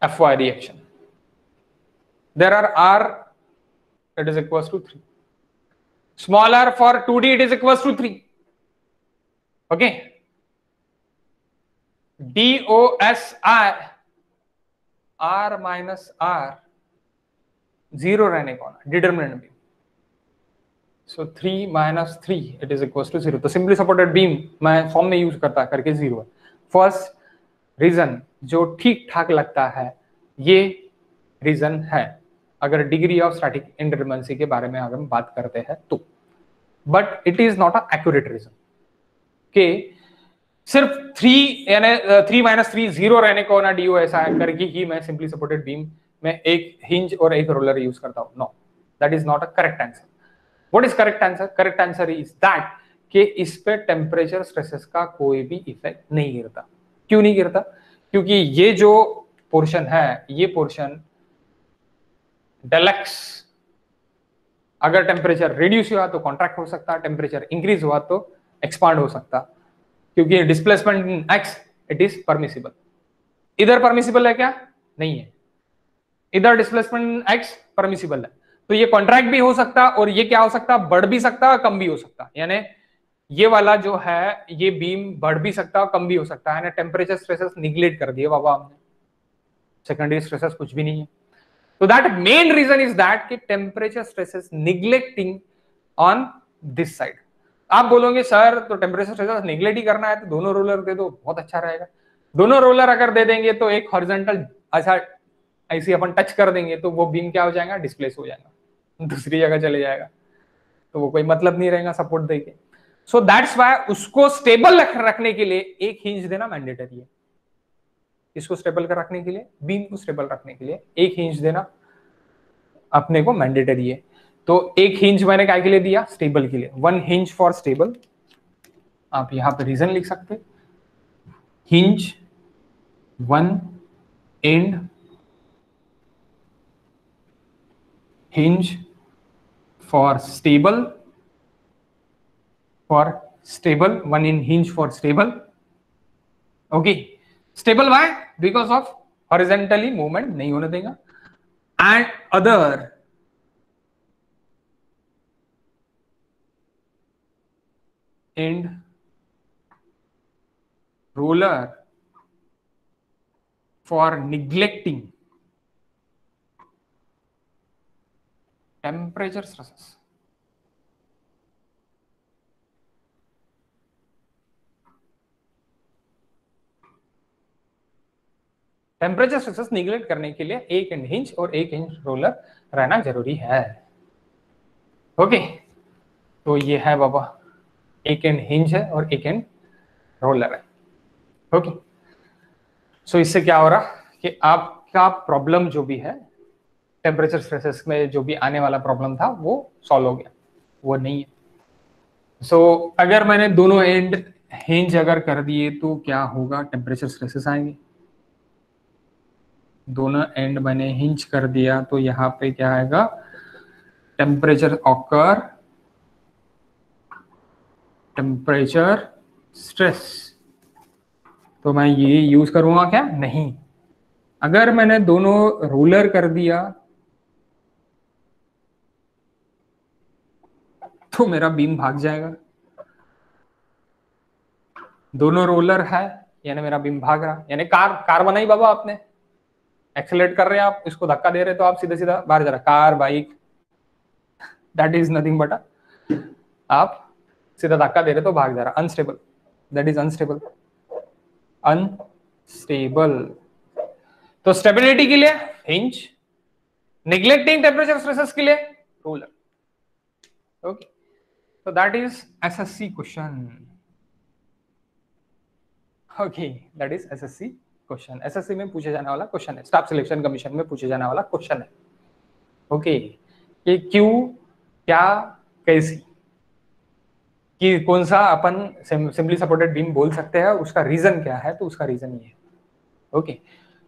Speaker 1: FY reaction. There are R, it is equals to 3. Small r for 2D, it is equals to 3. Okay. DOSI R minus R 0 रहने को ना determinant beam. So 3 minus 3 it is equals to 0. तो simply supported beam मैं form में use करता करके 0 है। First reason जो ठीक ठाक लगता है ये रीजन है अगर डिग्री ऑफ स्टैटिक इंडिटरमिनेंसी के बारे में अगर हम बात करते हैं तो, but it is not a accurate reason के सिर्फ 3 यानी 3 - 3 0 रहने को ना डीओ ऐसा करके ही मैं सिंपली सपोर्टेड बीम में एक हिंज और एक रोलर यूज करता हूं। No, that is not a correct answer. What is correct answer? Correct answer is that कि इस पे टेम्परेचर स्ट्रेसेस का कोई भी इफेक्ट नहीं गिरता। क्यों नहीं गिरता? क्योंकि ये जो पोर्शन है, ये पोर्शन डेलेक्स, अगर टेम्परेचर रिड्यूस हुआ तो कॉन्ट्रैक्ट हो सकता, टेम्परेचर इंक्रीज हुआ तो एक्सपांड हो सकता, क्योंकि displacement in x it is permissible. इधर परमिसिबल है क्या? नहीं है। इधर डिस्प्लेसमेंट इन एक्स परमिसिबल है, तो ये कॉन्ट्रैक्ट भी हो सकता और ये क्या हो सकता, बढ़ भी सकता और कम भी हो सकता। यानी ये वाला जो है ये बीम बढ़ भी सकता और कम भी हो सकता है। टेम्परेचर स्ट्रेसेस निगलेक्ट कर दिए बाबा हमने, सेकेंडरी स्ट्रेसेस कुछ भी नहीं है। So that main reason is that कि temperature stresses neglecting on this side. आप बोलोगे सर तो टेम्परेचर स्ट्रेसेस निगलेक्ट ही करना है तो दोनों रोलर दे दो, बहुत अच्छा रहेगा। दोनों रोलर अगर दे देंगे तो एक हॉरिजॉन्टल ऐसा ऐसे अपन टच कर देंगे तो वो बीम क्या हो जाएगा, डिस्प्लेस हो जाएगा, दूसरी जगह चले जाएगा, तो वो कोई मतलब नहीं रहेगा सपोर्ट देके। सो दैट्स व्हाई उसको स्टेबल रखने के लिए एक हिंज देना मैंडेटरी है। इसको स्टेबल कर रखने के लिए, बीम को स्टेबल रखने के लिए एक हिंज देना अपने को मैंडेटरी है। तो एक हिंज मैंने क्या के लिए दिया? स्टेबल के लिए। 1 हिंज फॉर स्टेबल। आप यहां पे रीजन लिख सकते, hinge 1 and hinge for stable, 1 in hinge for stable. Okay, stable why? Because of horizontally movement नहीं होने देगा, and other and roller for neglecting temperature stresses. Temperature stresses neglect करने के लिए एक एंड हिंज और एक इंच रोलर रहना जरूरी है। ओके, तो ये है बाबा, एक एंड हिंज है और एक एंड रोलर है। ओके, सो इससे क्या हो रहा कि आपका प्रॉब्लम जो भी है टेम्परेचर स्ट्रेसेस में जो भी आने वाला प्रॉब्लम था वो सॉल्व हो गया, वो नहीं है। सो अगर मैंने दोनों एंड हिंज अगर कर दिए तो क्या होगा, टेम्परेचर स्ट्रेसेस आएंगे। दोनों एंड मैंने हिंज कर दिया तो यहाँ पे क्या आएगा, टेम्परेचर ऑकर, टेम्परेचर स्ट्रेस। तो मैं ये यूज करूंगा क्या, नहीं। अगर मैंने दोनों रोलर कर दिया तो मेरा बीम भाग जाएगा। दोनों रोलर है यानी मेरा बीम भाग रहा, यानी कार कार बनाई बाबा आपने, एक्सेलरेट कर रहे हैं आप, इसको धक्का दे रहे तो आप सीधा सीधा बाहर जा रहा, car bike that is nothing but आप सीधा धक्का दे रहे तो भाग जा रहा, unstable, that is unstable, unstable. तो स्टेबिलिटी के लिए हिंज, निग्लेक्टिंग टेम्परेचर स्ट्रेसेस के लिए roller. Okay, so that is SSC question. Okay, that is SSC question. SSC में पूछे जाने वाला क्वेश्चन है, स्टाफ सिलेक्शन कमीशन में पूछे जाने वाला क्वेश्चन है। ओके, ये क्यों, क्या, कैसी, कि कौन सा अपन सिंपली सपोर्टेड बीम बोल सकते हैं, उसका रीजन क्या है, तो उसका रीजन ये है। Okay,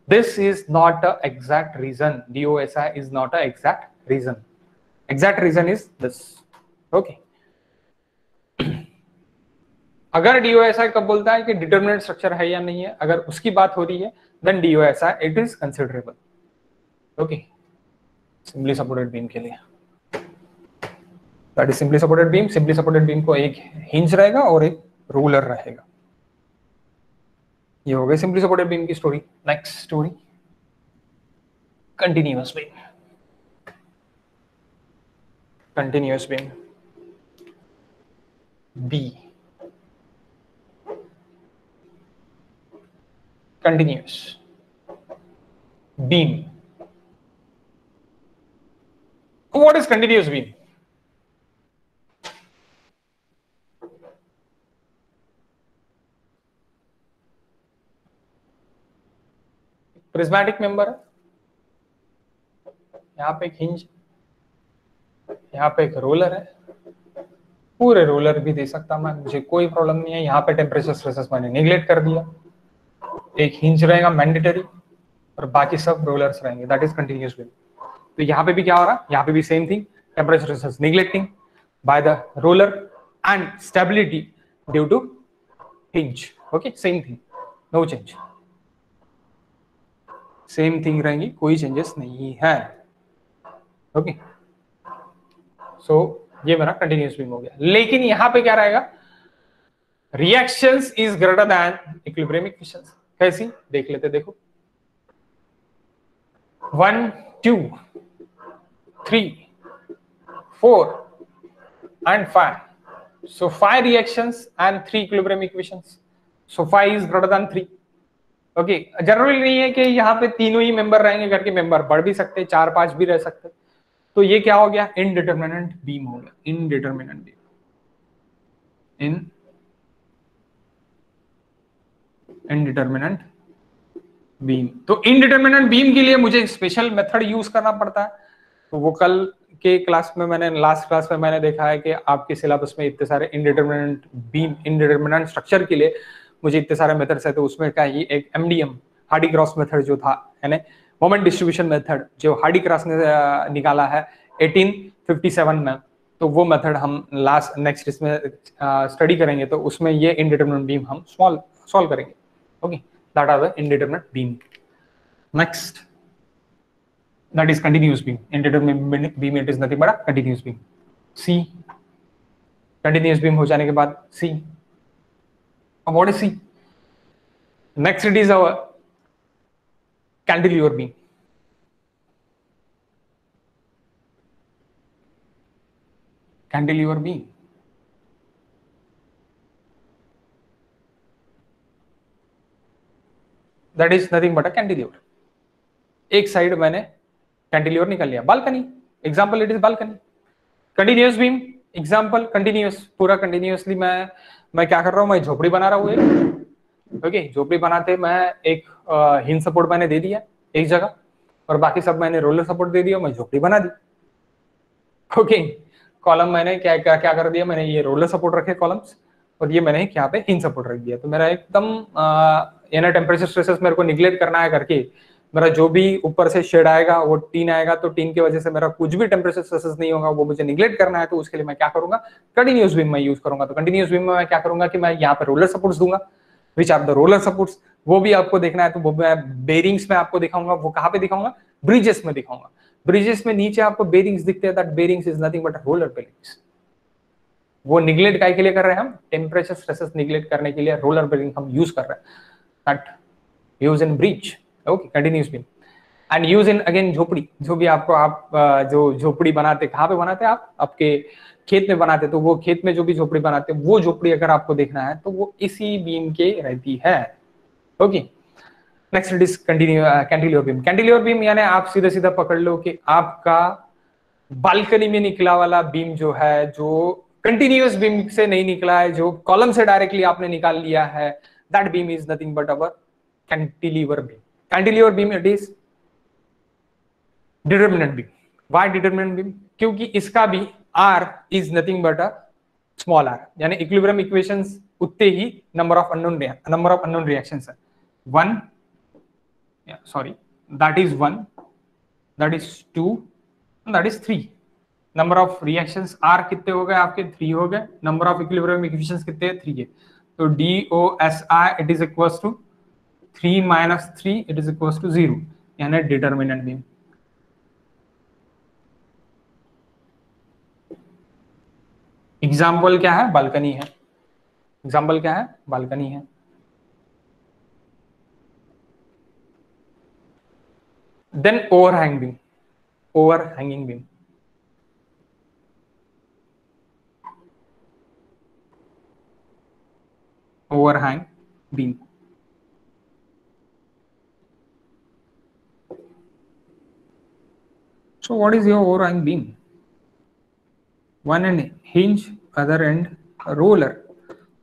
Speaker 1: this is not a exact reason, DOSI is not a exact reason, exact reason is this. Okay, अगर DOSI कब बोलता है कि डिटरमिनेंट स्ट्रक्चर है या नहीं है, अगर उसकी बात हो रही है then DOSI it is considerable. Okay, simply supported beam के लिए that is simply supported beam. Simply supported beam को एक हिंज रहेगा और एक रोलर रहेगा। ये हो गई सिंपली सपोर्टेड बीम की story. Next story, continuous beam. Continuous beam B, continuous beam. What is continuous beam? Prismatic member है, यहाँ पे एक हिंज, यहाँ पे एक रोलर है, पूरे रोलर भी दे सकता मैं, मुझे कोई प्रॉब्लम नहीं है। यहाँ पे टेम्परेचर स्ट्रेसेस मैंने निगलेक्ट कर दिया, एक हिंज रहेगा मैंडेटरी और बाकी सब रोलर्स रहेंगे, दैट इज कंटिन्यूअस बीम। तो यहाँ पे भी क्या हो रहा है, यहाँ पे भी same thing, temperature stresses neglecting by the roller and stability due to hinge. Okay, same thing, no change, same thing रहेंगी, कोई चेंजेस नहीं है। ओके, सो ये मेरा कंटिन्यूअस बीम हो गया। लेकिन यहां पे क्या रहेगा, reactions is greater than equilibrium equations. कैसी देख लेते, देखो 1 2 3 4 and 5, so 5 reactions and 3 equilibrium equations, so 5 is greater than 3। Okay, जरूरी नहीं है कि यहाँ पे तीनों ही मेंबर रहेंगे करके, मेंबर बढ़ भी सकते, 4 5 भी रह सकते। तो ये क्या हो गया, इनडिटरमिनेंट बीम हो गया, इनडिटरमिनेंट बीम, इनडिटरमिनेंट बीम। तो इनडिटरमिनेंट बीम के लिए मुझे स्पेशल मेथड यूज करना पड़ता है। तो वो कल के क्लास में मैंने, लास्ट क्लास में मैंने देखा है कि आपके सिलेबस में इतने सारे इनडिटरमिनेंट बीम, इनडिटरमिनेंट स्ट्रक्चर के लिए मुझे इतने सारे मेथड्स है। तो उसमें क्या ही एक MDM, हार्डी क्रॉस मेथड जो था, यानी मोमेंट डिस्ट्रीब्यूशन मेथड, जो हार्डी क्रॉस ने निकाला है 1857 में, तो वो मेथड हम लास्ट नेक्स्ट इसमें स्टडी करेंगे। तो उसमें ये इनडिटरमिनेंट बीम हम सॉल्व करेंगे। Okay, that are the indeterminate beam. Next, that is continuous beam. Indeterminate beam, it is nothing but a continuous beam. C, continuous beam हो जाने के बाद C, what is C? Next it is our cantilever beam. Cantilever beam, that is nothing but a cantilever. एक side मैंने cantilever निकाल लिया। Balcony, example it is balcony. Continuous beam, example continuous, पूरा continuously मैं क्या कर रहा हूं, मैं झोपड़ी बना रहा हूँ। ओके, झोपड़ी बनाते मैं एक हिंज सपोर्ट मैंने दे दिया एक जगह, और बाकी सब मैंने रोलर सपोर्ट दे दिया, मैं झोपड़ी बना दी। ओके, कॉलम मैंने क्या क्या क्या कर दिया, मैंने ये रोलर सपोर्ट रखे कॉलम्स, और ये मैंने यहाँ पे हिंज सपोर्ट रख दिया। तो मेरा एकदम ये ना टेम्परेचर स्ट्रेसेस मेरे को निगलेक्ट करना है करके, मेरा जो भी ऊपर से शेड आएगा वो टीन आएगा, तो टीन की वजह से मेरा कुछ भी टेम्परेचर स्ट्रेसेस नहीं होगा, वो मुझे निगलेक्ट करना है। तो उसके लिए मैं क्या करूंगा, कंटिन्यूअस बीम मैं यूज करूंगा। तो कंटिन्यूअस बीम में मैं क्या करूंगा कि मैं यहाँ पे रोलर सपोर्ट्स दूंगा, which are the roller supports, वो भी आपको देखना है तो वो मैं बेरिंग्स में आपको दिखाऊंगा। वो कहाँ पे दिखाऊंगा, ब्रिजेस में दिखाऊंगा। ब्रिजेस में नीचे आपको बेरिंग्स दिखते हैं, that bearings is nothing but roller bearings. वो निगलेक्ट काय के लिए कर रहे हैं हम, टेम्परेचर स्ट्रेसेस निगलेक्ट करने के लिए रोलर बेरिंग हम यूज कर रहे हैं, that use in bridge. Okay, continuous beam and use in again झोपड़ी। जो भी आपको आप जो झोपड़ी बनाते, कहाँ पे बनाते हैं आप, आपके खेत में बनाते, तो वो खेत में जो भी झोपड़ी बनाते हैं, वो झोपड़ी अगर आपको देखना है तो वो इसी बीम के रहती है। Okay, next it is cantilever beam. Cantilever beam यानी आप सीधा सीधा पकड़ लो कि आपका बालकनी में निकला वाला बीम जो है, जो कंटिन्यूअस बीम से नहीं निकला है, जो कॉलम से डायरेक्टली आपने निकाल लिया है, that beam is nothing but our cantilever beam. Cantilever beam it is determinant beam. Why determinant beam, क्योंकि इसका भी R is nothing but a small R, यानी इक्विलिब्रियम इक्वेशंस उतने ही नंबर ऑफ अननोन रिएक्शंस है। One, sorry, that is one, that is two, that is three. Number of reactions are कितने हो गए आपके, 3 हो गए। नंबर ऑफ इक्विलिब्रियम इक्वेशंस कितने हैं, 3 है। तो DOSI it is equals to 3 minus 3 it is equals to 0, यानी डिटरमिनेंट बीम। एग्जाम्पल क्या है, बालकनी है। एग्जाम्पल क्या है, बालकनी है। Then overhang beam, overhanging beam. Overhang beam, so what is your overhang beam? One end hinge, other end roller,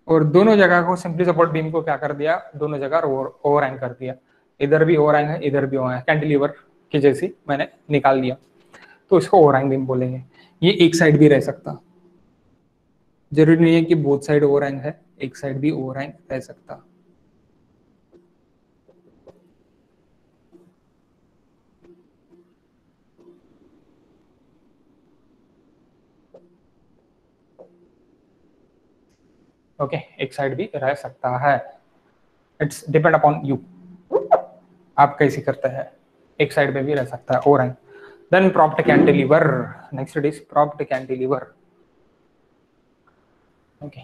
Speaker 1: और दोनों जगह को सिंपली सपोर्ट बीम को क्या कर दिया, दोनों जगह ओवरहैंग कर दिया। इधर भी ओवरहैंग है, इधर भी ओवरहैंग, कैंटिलीवर की जैसी मैंने निकाल दिया, तो इसको ओवरहैंग बीम बोलेंगे। ये एक साइड भी रह सकता, जरूरी नहीं है कि बोथ साइड ओवरहैंग है, एक साइड भी ओवरहैंग रह सकता। ओके, एक साइड भी रह सकता है, इट्स डिपेंड अपॉन यू, आप कैसे करते हैं। एक साइड में भी रह सकता है overhang. Then propped cantilever, next it is propped cantilever. Okay,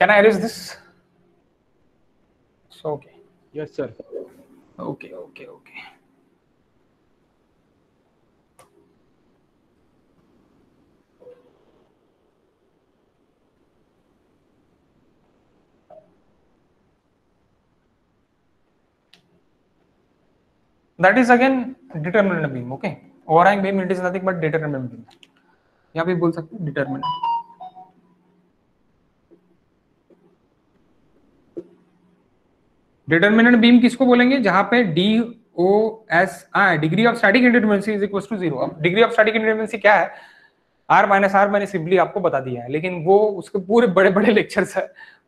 Speaker 1: can I erase this? So okay,
Speaker 2: Yes, sir.
Speaker 1: okay. That is again determinant beam. Okay, overhang beam it is nothing but determinant beam. यहाँ पे बोल सकते हैं determinant. Determinant beam किसको बोलेंगे, जहां पे DOSI degree of static indeterminacy is equal to 0। अब डिग्री ऑफ स्टैटिक इंडिटरमिनेंसी क्या है, R माइनस R मैंने सिंपली आपको बता दिया है, लेकिन वो उसके पूरे बड़े बड़े लेक्चर्स है,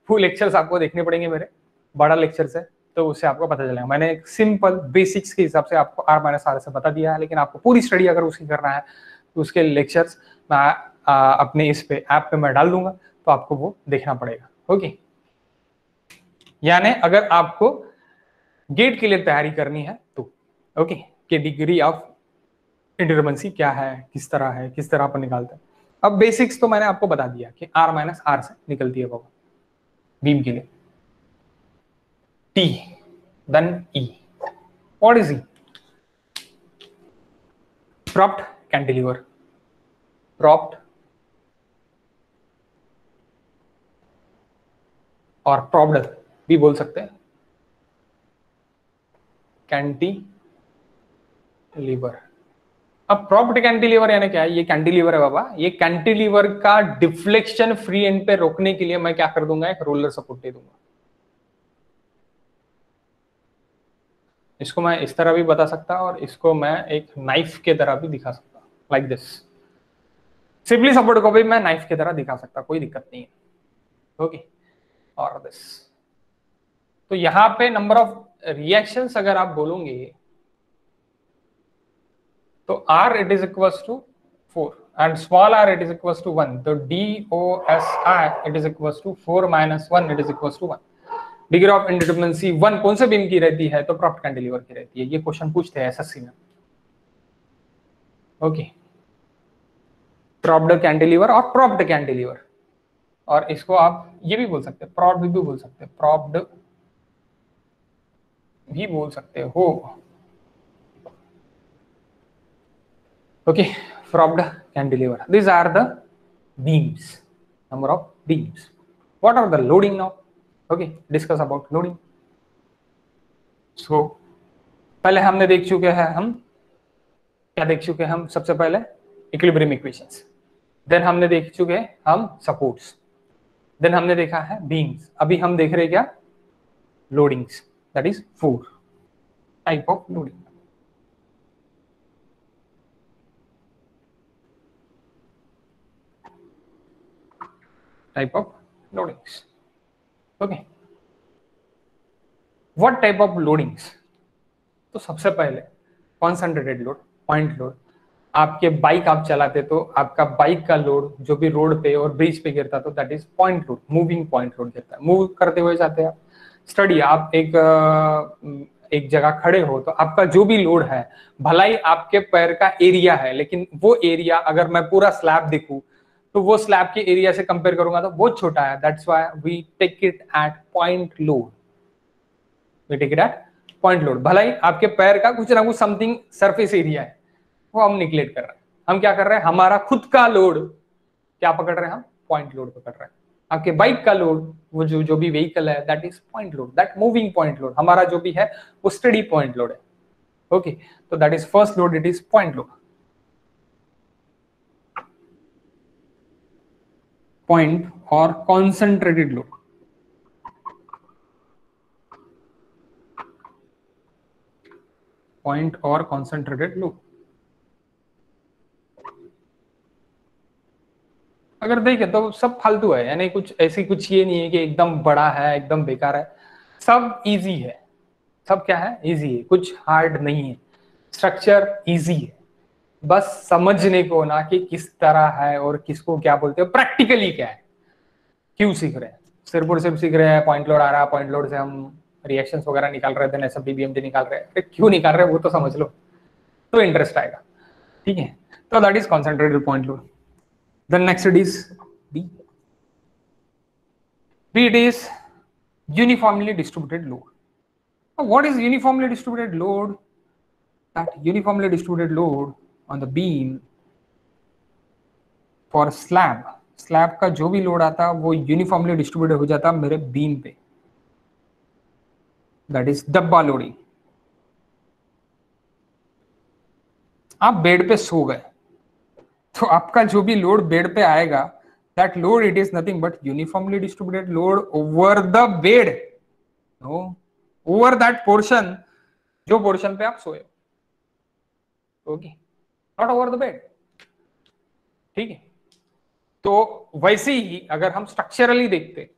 Speaker 1: फुल लेक्चर्स आपको देखने पड़ेंगे, मेरे बड़ा लेक्चर्स है, तो उससे आपको पता चलेगा। मैंने एक सिंपल बेसिक्स के हिसाब से आपको R माइनस R से बता दिया है, लेकिन आपको पूरी स्टडी अगर उसकी करना है तो उसके लेक्चर्स मैं अपने इस पे ऐप पे मैं डाल दूंगा, तो आपको वो देखना पड़ेगा। ओके, यानी अगर आपको गेट के लिए तैयारी करनी है तो ओके, कि डिग्री ऑफ इंडिटरमिनेंसी क्या है, किस तरह पर निकालते हैं। अब बेसिक्स तो मैंने आपको बता दिया कि R माइनस R से निकलती है बाबा बीम के लिए। T then E, what is E? Propped cantilever, propped और प्रॉप्ड भी बोल सकते हैं। कैंटिलीवर। अब प्रॉप्ड कैंटिलीवर यानी क्या है? ये कैंटिलीवर है बाबा, ये कैंटिलीवर का डिफ्लेक्शन फ्री एंड पे रोकने के लिए मैं क्या कर दूंगा? एक रोलर सपोर्ट दे दूंगा। इसको मैं इस तरह भी बता सकता और इसको मैं एक नाइफ के तरह भी दिखा सकता, लाइक दिस। सिंपली सपोर्ट को भी मैं नाइफ की तरह दिखा सकता, कोई दिक्कत नहीं है। ओके, और दिस। तो यहां पे नंबर ऑफ रिएक्शंस अगर आप बोलोगे तो R it is equals to 4 and small r it is equals to 1, तो DOSI it is equals to 4 minus 1 it is equals to 1। Degree of indeterminacy 1 कौन से बीम की रहती है? तो प्रॉप्ड कैंटिलीवर की रहती है। ये क्वेश्चन पूछते हैं एसएससी में। ओके, प्रॉप्ड कैंटिलीवर और प्रॉप्ड कैंटिलीवर, और इसको आप ये भी बोल सकते हैं, प्रॉप्ड भी बोल सकते हैं, प्रॉप्ड भी बोल सकते हो। Okay, propped cantilever, these are the beams, number of beams. What are the loading now? Okay, discuss about loading. So पहले हमने देख चुके हैं, हम क्या देख चुके हैं? हम सबसे पहले इक्विलिब्रियम इक्वेशंस, देन हमने देख चुके हैं हम सपोर्ट्स, देन हमने देखा है बीम्स, अभी हम देख रहे हैं क्या? Loadings, that is 4 type of loading. Type of loadings. Okay, what type of loadings? तो सबसे पहले कॉन्सेंट्रेटेड लोड, पॉइंट लोड। आपके बाइक आप चलाते तो आपका बाइक का लोड जो भी रोड पे और ब्रिज पे गिरता तो that is point load, moving point load गिरता है। मूव करते हुए जाते हैं आप, स्टडी आप एक जगह खड़े हो तो आपका जो भी लोड है, भलाई आपके पैर का एरिया है, लेकिन वो एरिया अगर मैं पूरा स्लैब देखूं तो वो स्लैब के एरिया से कंपेयर करूंगा तो बहुत छोटा है। That's why we take it at point load, we take it at point load. भलाई आपके पैर का कुछ ना कुछ समथिंग सरफेस एरिया है, वो हम निगलेक्ट कर रहे हैं। हम क्या कर रहे हैं? हमारा खुद का लोड क्या पकड़ रहे हैं? हम पॉइंट लोड पकड़ रहे हैं। आपके बाइक का लोड, वो जो भी व्हीकल है, that is point load, that moving point load. हमारा जो भी है वो स्टडी पॉइंट लोड है। ओके, तो that is first load, it is point load. Point और कॉन्सेंट्रेटेड लोड। पॉइंट और कॉन्सेंट्रेटेड लोड अगर देखे तो सब फालतू है, यानी कुछ ऐसी कुछ ये नहीं है कि एकदम बड़ा है, एकदम बेकार है। सब इजी है, सब क्या है? इजी है, कुछ हार्ड नहीं है। स्ट्रक्चर इजी है, बस समझने को ना कि किस तरह है और किसको क्या बोलते हैं, प्रैक्टिकली क्या है, क्यों सीख रहे हैं। सिर्फ और सिर्फ सीख रहे हैं, पॉइंट लोड आ रहा है, पॉइंट लोड से हम रिएक्शंस वगैरह निकाल रहे थे, ऐसा बीबीएमटी निकाल रहे हैं, क्यों निकाल रहे हैं वो तो समझ लो, तो इंटरेस्ट आएगा। ठीक है, तो that is concentrated point load. Then next it is B. B, it is uniformly distributed load. Now, what is uniformly distributed load? That uniformly distributed load on the beam for slab. Slab का जो भी load आता वो uniformly distributed हो जाता मेरे beam पे, that is डब्बा लोडिंग। आप बेड पे सो गए तो आपका जो भी लोड बेड पे आएगा, that load it is nothing but uniformly distributed load over the bed, no, over that portion, जो पोर्शन पे आप सोए, okay, not over the bed. ठीक है, तो वैसे ही अगर हम स्ट्रक्चरली देखते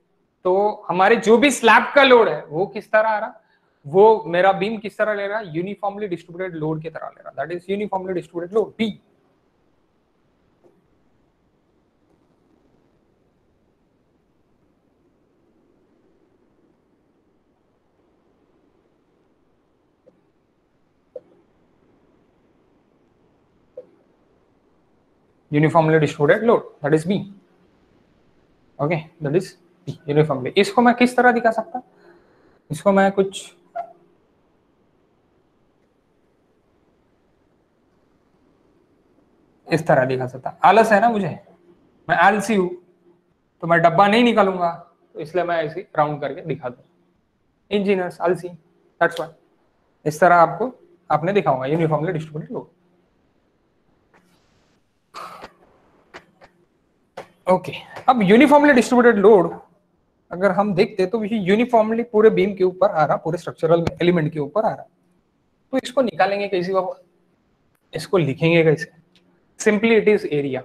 Speaker 1: तो हमारे जो भी स्लैब का लोड है वो किस तरह आ रहा, वो मेरा बीम किस तरह ले रहा है? यूनिफॉर्मली डिस्ट्रीब्यूटेड लोड की तरह ले रहा, that is uniformly distributed load, B. uniformly distributed load, that is B. okay, that is B, uniformly। इसको मैं किस तरह दिखा सकता? इसको मैं कुछ इस तरह दिखा सकता। आलस है ना मुझे, मैं आलसी हूं तो मैं डब्बा नहीं निकालूंगा, तो इसलिए मैं ऐसे राउंड करके दिखा दूं। इंजीनियर्स आलसी, दैट्स व्हाई। इस तरह आपको आपने देखा होगा यूनिफॉर्मली डिस्ट्रीब्यूटेड लोड। ओके, अब यूनिफॉर्मली डिस्ट्रीब्यूटेड लोड अगर हम देखते तो यूनिफॉर्मली पूरे बीम के ऊपर आ रहा, पूरे स्ट्रक्चरल एलिमेंट के ऊपर आ रहा, तो इसको निकालेंगे कैसे बाबा, इसको लिखेंगे कैसे? Simply it is area,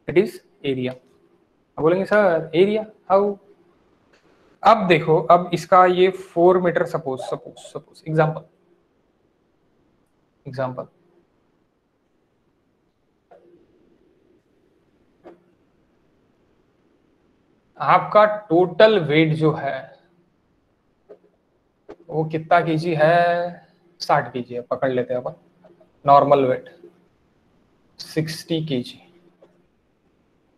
Speaker 1: it is area. बोलेंगे सर एरिया हाउ? अब देखो, अब इसका ये 4 meter suppose suppose suppose example example आपका टोटल वेट जो है वो कितना केजी है? 60 केजी है, पकड़ लेते हैं अपन। Normal weight 60 KG.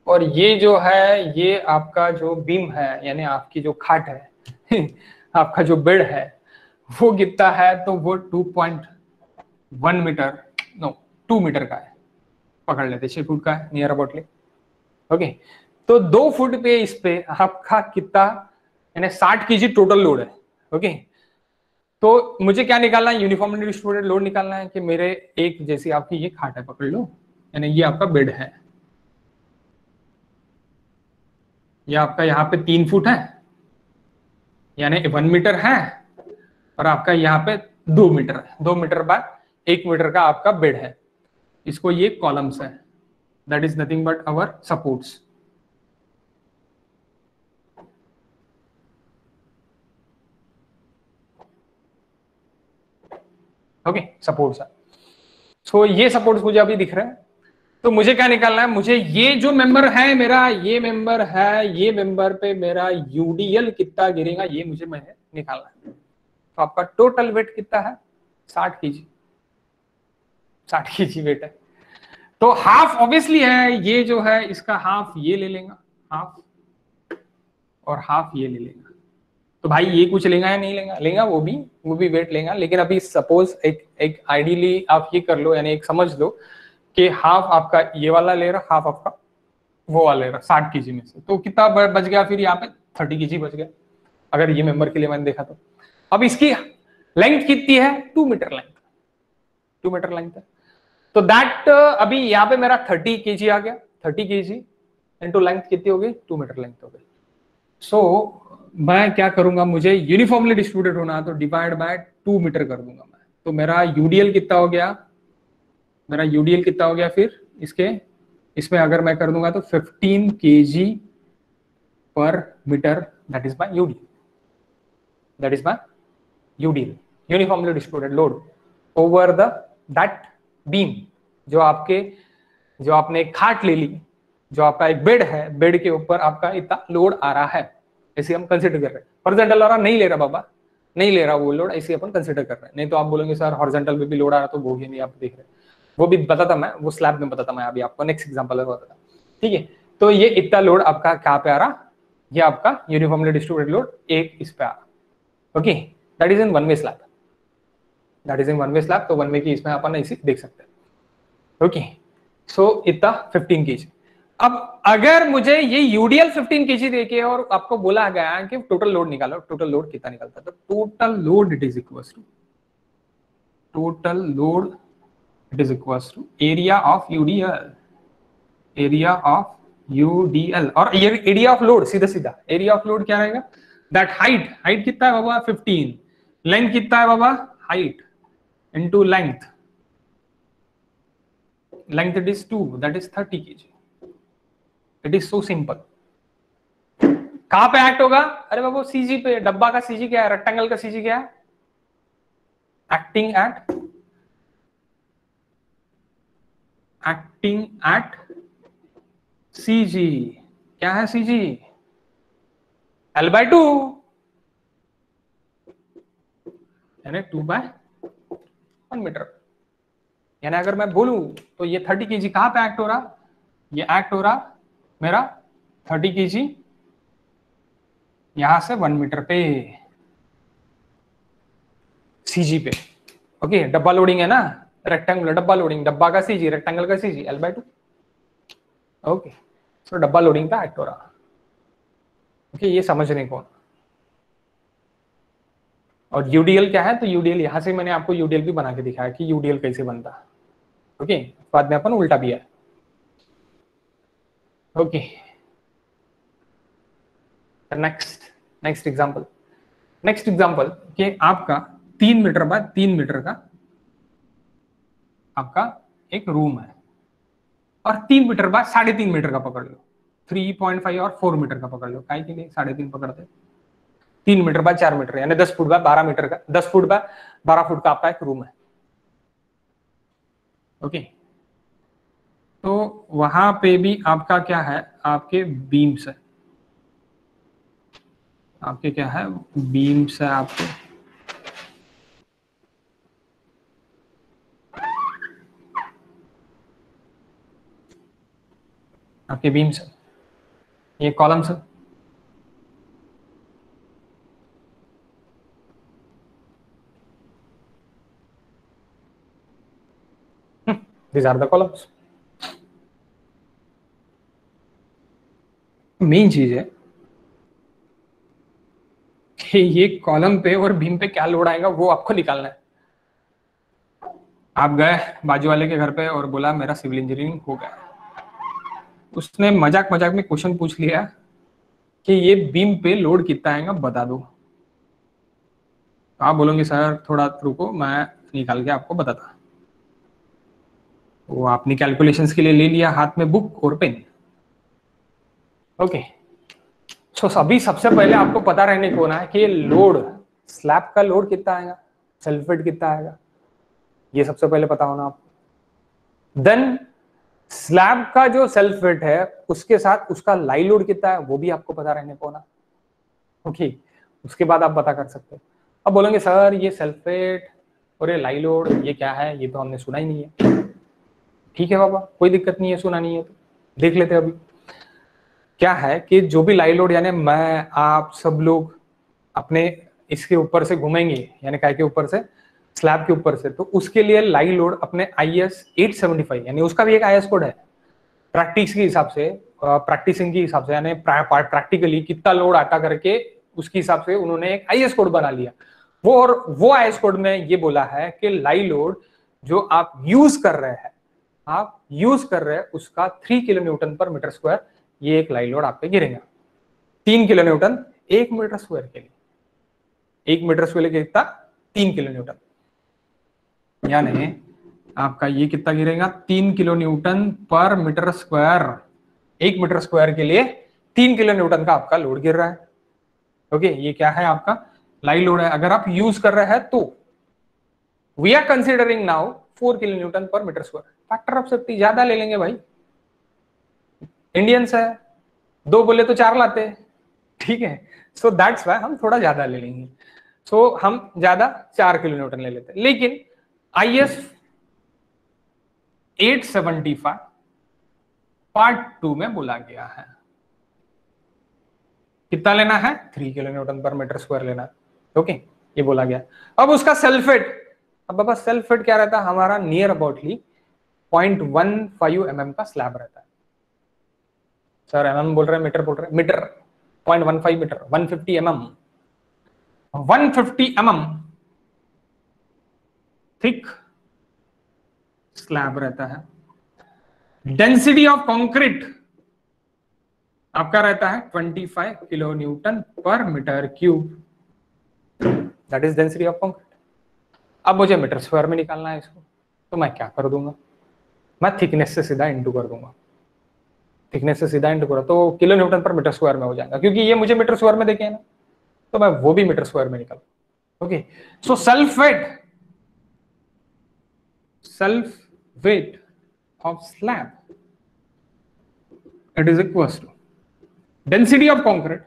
Speaker 1: और ये जो है ये आपका जो बीम है यानी आपकी जो खाट है आपका जो बेड है वो कितना है? तो वो 2.1 मीटर, नो 2 मीटर का है, पकड़ लेते 6 फुट का है नियर अबाउटली। ओके, तो 2 फुट पे इस पे आपका कितना यानी 60 केजी टोटल लोड है। ओके, तो मुझे क्या निकालना है? यूनिफॉर्मली डिस्ट्रीब्यूटेड लोड निकालना है कि मेरे एक जैसी आपकी ये खाट है, पकड़ लो, यानी ये आपका बेड है, ये आपका यहाँ पे 3 फुट है यानी 1 मीटर है, और आपका यहाँ पे 2 मीटर है, 2 मीटर बाद 1 मीटर का आपका बेड है। इसको ये कॉलम्स है, that is nothing but our supports. Okay, supports है। सो ये सपोर्ट्स मुझे अभी दिख रहे हैं। तो मुझे क्या निकालना है? मुझे ये जो मेंबर है मेरा, ये मेंबर है, ये मेंबर पे मेरा यूडीएल कितना गिरेगा ये मुझे मैंने निकालना है। तो आपका टोटल वेट कितना है? 60 केजी, 60 केजी वेट है। तो हाफ ऑब्वियसली है, ये जो है इसका हाफ ये ले लेगा, हाफ, और हाफ ये ले लेगा। तो भाई ये कुछ लेगा या नहीं लेगा? लेगा, वो भी वेट लेगा। लेकिन अभी सपोज एक आइडियली आप ये कर लो, यानी एक समझ लो कि हाफ आपका ये वाला ले रहा, हाफ आपका वो वाला ले रहा 60 केजी में से, तो कितना बच गया फिर? यहाँ पे 30 केजी बच गया, अगर ये मेंबर के लिए मैंने देखा तो। अब इसकी लेंथ कितनी है? 2 मीटर लेंथ, 2 मीटर लेंथ है। तो दैट अभी यहाँ पे मेरा 30 केजी आ गया, 30 केजी इंटू लेंथ कितनी हो गई? 2 मीटर लेंथ हो गई। सो मैं क्या करूंगा? मुझे यूनिफॉर्मली डिस्ट्रीब्यूटेड होना है तो डिवाइड बाय 2 मीटर कर दूंगा मैं। तो मेरा यूडीएल कितना हो गया? मेरा यूडीएल कितना हो गया फिर इसके? इसमें अगर मैं कर दूंगा तो 15 केजी पर meter, that is my UDL, that is my UDL, uniformly distributed load over the that beam. जो आपने एक खाट ले ली, जो आपका एक बेड है, बेड के ऊपर आपका इतना लोड आ रहा है, ऐसे हम कंसिडर कर रहे हैं। हॉरिजॉन्टल आ रहा नहीं ले रहा बाबा, नहीं ले रहा वो लोड, ऐसे अपन कंसिडर कर रहे हैं। नहीं तो आप बोलेंगे सर हॉरिजॉन्टल में भी लोड आ रहा, तो वो भी नहीं आप देख रहे, वो भी बताता मैं, वो स्लैब में बताता मैं अभी आपको, नेक्स्ट एग्जांपल में बताता। ठीक है, तो ये इतना लोड आपका कहाँ पे आ रहा? ये आपका यूनिफॉर्मली डिस्ट्रीब्यूटेड लोड एक इस पे आ रहा। Okay, that is in one way slab, that is in one way slab. तो वन वे की इसमें अपन ऐसे देख सकते हैं। ओके, सो इतना 15 केजी। अब अगर मुझे ये यूडीएल 15 केजी देके और आपको बोला गया कि टोटल लोड निकालो, टोटल लोड कितना निकलता है? तो total load it is equal to, total load it is equal to area of UDL, area of UDL. और ये एरिया ऑफ लोड, सीधा सीधा एरिया ऑफ लोड क्या रहेगा? दैट हाइट, हाइट कितना है बाबा? 15, लेंथ कितना है बाबा? Height into length, length it is 2, that is 30 KG. It is so simple. कहां पे एक्ट होगा? अरे बाबू सीजी पे। डब्बा का सीजी क्या है? रेक्टेंगल का सीजी क्या है? Acting at CG. क्या है सीजी? L/2, यानी 2/1 मीटर। यानी अगर मैं बोलूं तो ये 30 केजी कहां पे एक्ट हो रहा? ये एक्ट हो रहा मेरा 30 केजी यहां से 1 मीटर पे, सीजी पे। ओके, डब्बा लोडिंग है ना, रेक्टेंगुलर डब्बा लोडिंग, डब्बा का सीजी, रेक्टेंगल का सीजी, L/2। ओके, सो डब्बा लोडिंग का एक्ट हो रहा। ओके, ये समझने को। और यूडीएल क्या है, तो यूडीएल यहां से मैंने आपको यूडीएल भी बना के दिखाया कि यूडीएल कैसे बनता है। ओके, बाद में अपन उल्टा भी है। ओके, नेक्स्ट एग्जांपल कि आपका 3 मीटर बाय 3 मीटर का आपका एक रूम है, और 3 मीटर बाय 3.5 मीटर का पकड़ लो, 3.5 और 4 मीटर का पकड़ लो, काय के लिए 3.5 पकड़ते, 3 मीटर बाय 4 मीटर यानी 10 फुट बाय 12 मीटर का, 10 फुट बाय 12 फुट का आपका एक रूम है। ओके, तो वहां पे भी आपका क्या है, आपके बीम्स है, आपके क्या है, बीम्स है आपके, आपके बीम्स है, ये कॉलम्स है। These are the columns. Main चीज है कि ये कॉलम पे और बीम पे क्या लोड आएगा वो आपको निकालना है। आप गए बाजू वाले के घर पे और बोला मेरा सिविल इंजीनियरिंग हो गया, उसने मजाक मजाक में क्वेश्चन पूछ लिया कि ये बीम पे लोड कितना आएगा बता दो, तो आप बोलोगे सर थोड़ा रुको मैं निकाल के आपको बताता। वो आपने कैलकुलेशंस के लिए ले लिया हाथ में बुक और पेन। ओके, सो अभी सबसे पहले आपको पता रहने को ना है कि लोड, स्लैब का लोड कितना आएगा, सेल्फ वेट कितना आएगा, ये सबसे पहले पता होना आपको। देन स्लैब का जो सेल्फ वेट है उसके साथ उसका लाई लोड कितना है वो भी आपको पता रहने को ना। ओके, उसके बाद आप पता कर सकते हो। अब बोलेंगे सर ये सेल्फ वेट और ये लाई लोड ये क्या है, ये तो हमने सुना ही नहीं है। ठीक है बाबा, कोई दिक्कत नहीं है, सुना नहीं है तो देख लेते हैं। अभी क्या है कि जो भी लाई लोड यानी मैं आप सब लोग अपने इसके ऊपर से घूमेंगे, यानी काय के ऊपर से, स्लैब के ऊपर से, तो उसके लिए लाई लोड अपने IS 875 यानी उसका भी एक IS कोड है प्रैक्टिस के हिसाब से, प्रैक्टिसिंग के हिसाब से, यानी प्रैक्टिकली कितना लोड आता करके उसके हिसाब से उन्होंने एक IS कोड बना लिया। वो और वो IS कोड में ये बोला है कि लाई लोड जो आप यूज कर रहे हैं, उसका 3 kN/m², ये एक लाई लोड आप पे गिरेगा। 3 kN 1 मीटर स्क्वायर के लिए, 1 मीटर स्क्वायर के कितना, 3 kN, यानी आपका ये कितना गिरेगा, 3 kN/m²। 1 मीटर स्क्वायर के लिए 3 kN का आपका लोड गिर रहा है। ओके, ये क्या है आपका लाई लोड है अगर आप यूज कर रहे हैं तो। We are considering now 4 kN/m²। Factor of safety ज्यादा ले लेंगे भाई, इंडियंस है, 2 बोले तो 4 लाते, ठीक है, सो दैट्स वाई हम थोड़ा ज्यादा ले लेंगे। सो हम ज्यादा 4 kN ले लेते हैं, लेकिन IS 875 पार्ट 2 में बोला गया है कितना लेना है, 3 kN/m² लेना है। ओके, ये बोला गया। अब उसका सेल्फेट, अब बाबा सेल्फेट क्या रहता है हमारा, नियर अबाउटली 0.15 mm का स्लैब रहता है। सर mm बोल रहे हैं मीटर बोल रहे हैं, meter 0.15 meter 150 mm, 150 mm thick slab रहता है। डेंसिटी ऑफ कंक्रीट आपका रहता है 25 kN/m³, that is density of concrete. अब मुझे मीटर स्क्वायर में निकालना है इसको, तो मैं क्या कर दूंगा, मैं थिकनेस से सीधा इंटू कर दूंगा, थिकनेस से सीधा इंटू करो तो kN/m² में हो जाएगा, क्योंकि ये मुझे मीटर स्क्वायर में देखे है ना, तो मैं वो भी मीटर स्क्वायर में निकाल। Okay, so self weight of slab, it is equals to density of concrete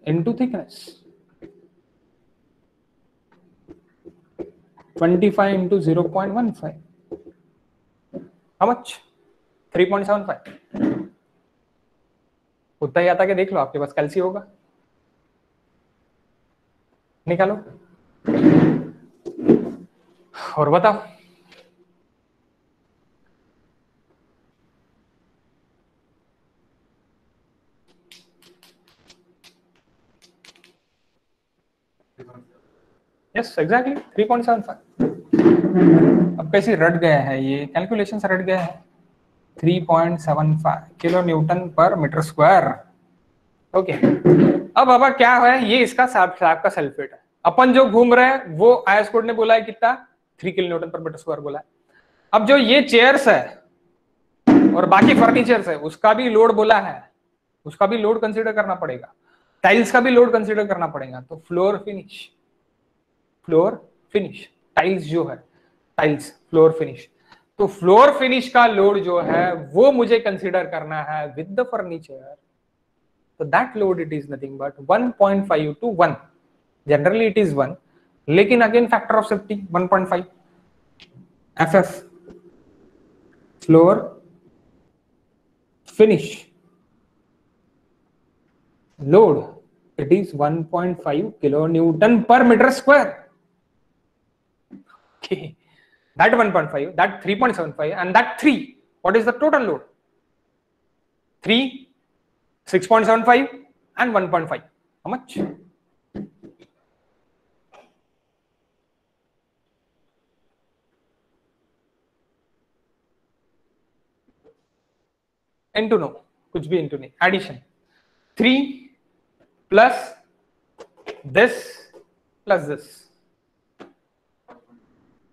Speaker 1: into thickness, 25 into 0.15, how much, 3.75। उतना ही आता के देख लो, आपके पास कैल्सी होगा, निकालो और बताओ। Yes exactly 3.75। अब कैसे रट गया है ये कैलकुलेशन से रट गया है। 3.75 kilo newton per metre square. Okay अब बाबा क्या है, ये इसका स्लैब का सल्फेट है। अपन जो घूम रहे हैं वो आयस कोड ने बोला है कितना, 3 kilo newton per metre square बोला है। अब जो ये चेयर्स है और बाकी फर्नीचर्स है उसका भी लोड बोला है, उसका भी लोड कंसीडर करना पड़ेगा, टाइल्स का भी लोड कंसीडर करना पड़ेगा। तो फ्लोर फिनिश टाइल्स जो है, टाइल्स फ्लोर फिनिश, तो फ्लोर फिनिश का लोड जो है वो मुझे कंसीडर करना है विद द फर्नीचर। तो that load it is nothing but 1.5 to 1, generally it is 1, लेकिन again factor of safety 1.5 FF floor finish load, it is 1.5 kilonewton per meter square. Okay, that 1.5, that 3.75, and that 3, what is the total load? 3, 6.75 and 1.5, how much? Into no, कुछ भी into नहीं, addition 3 plus this plus this,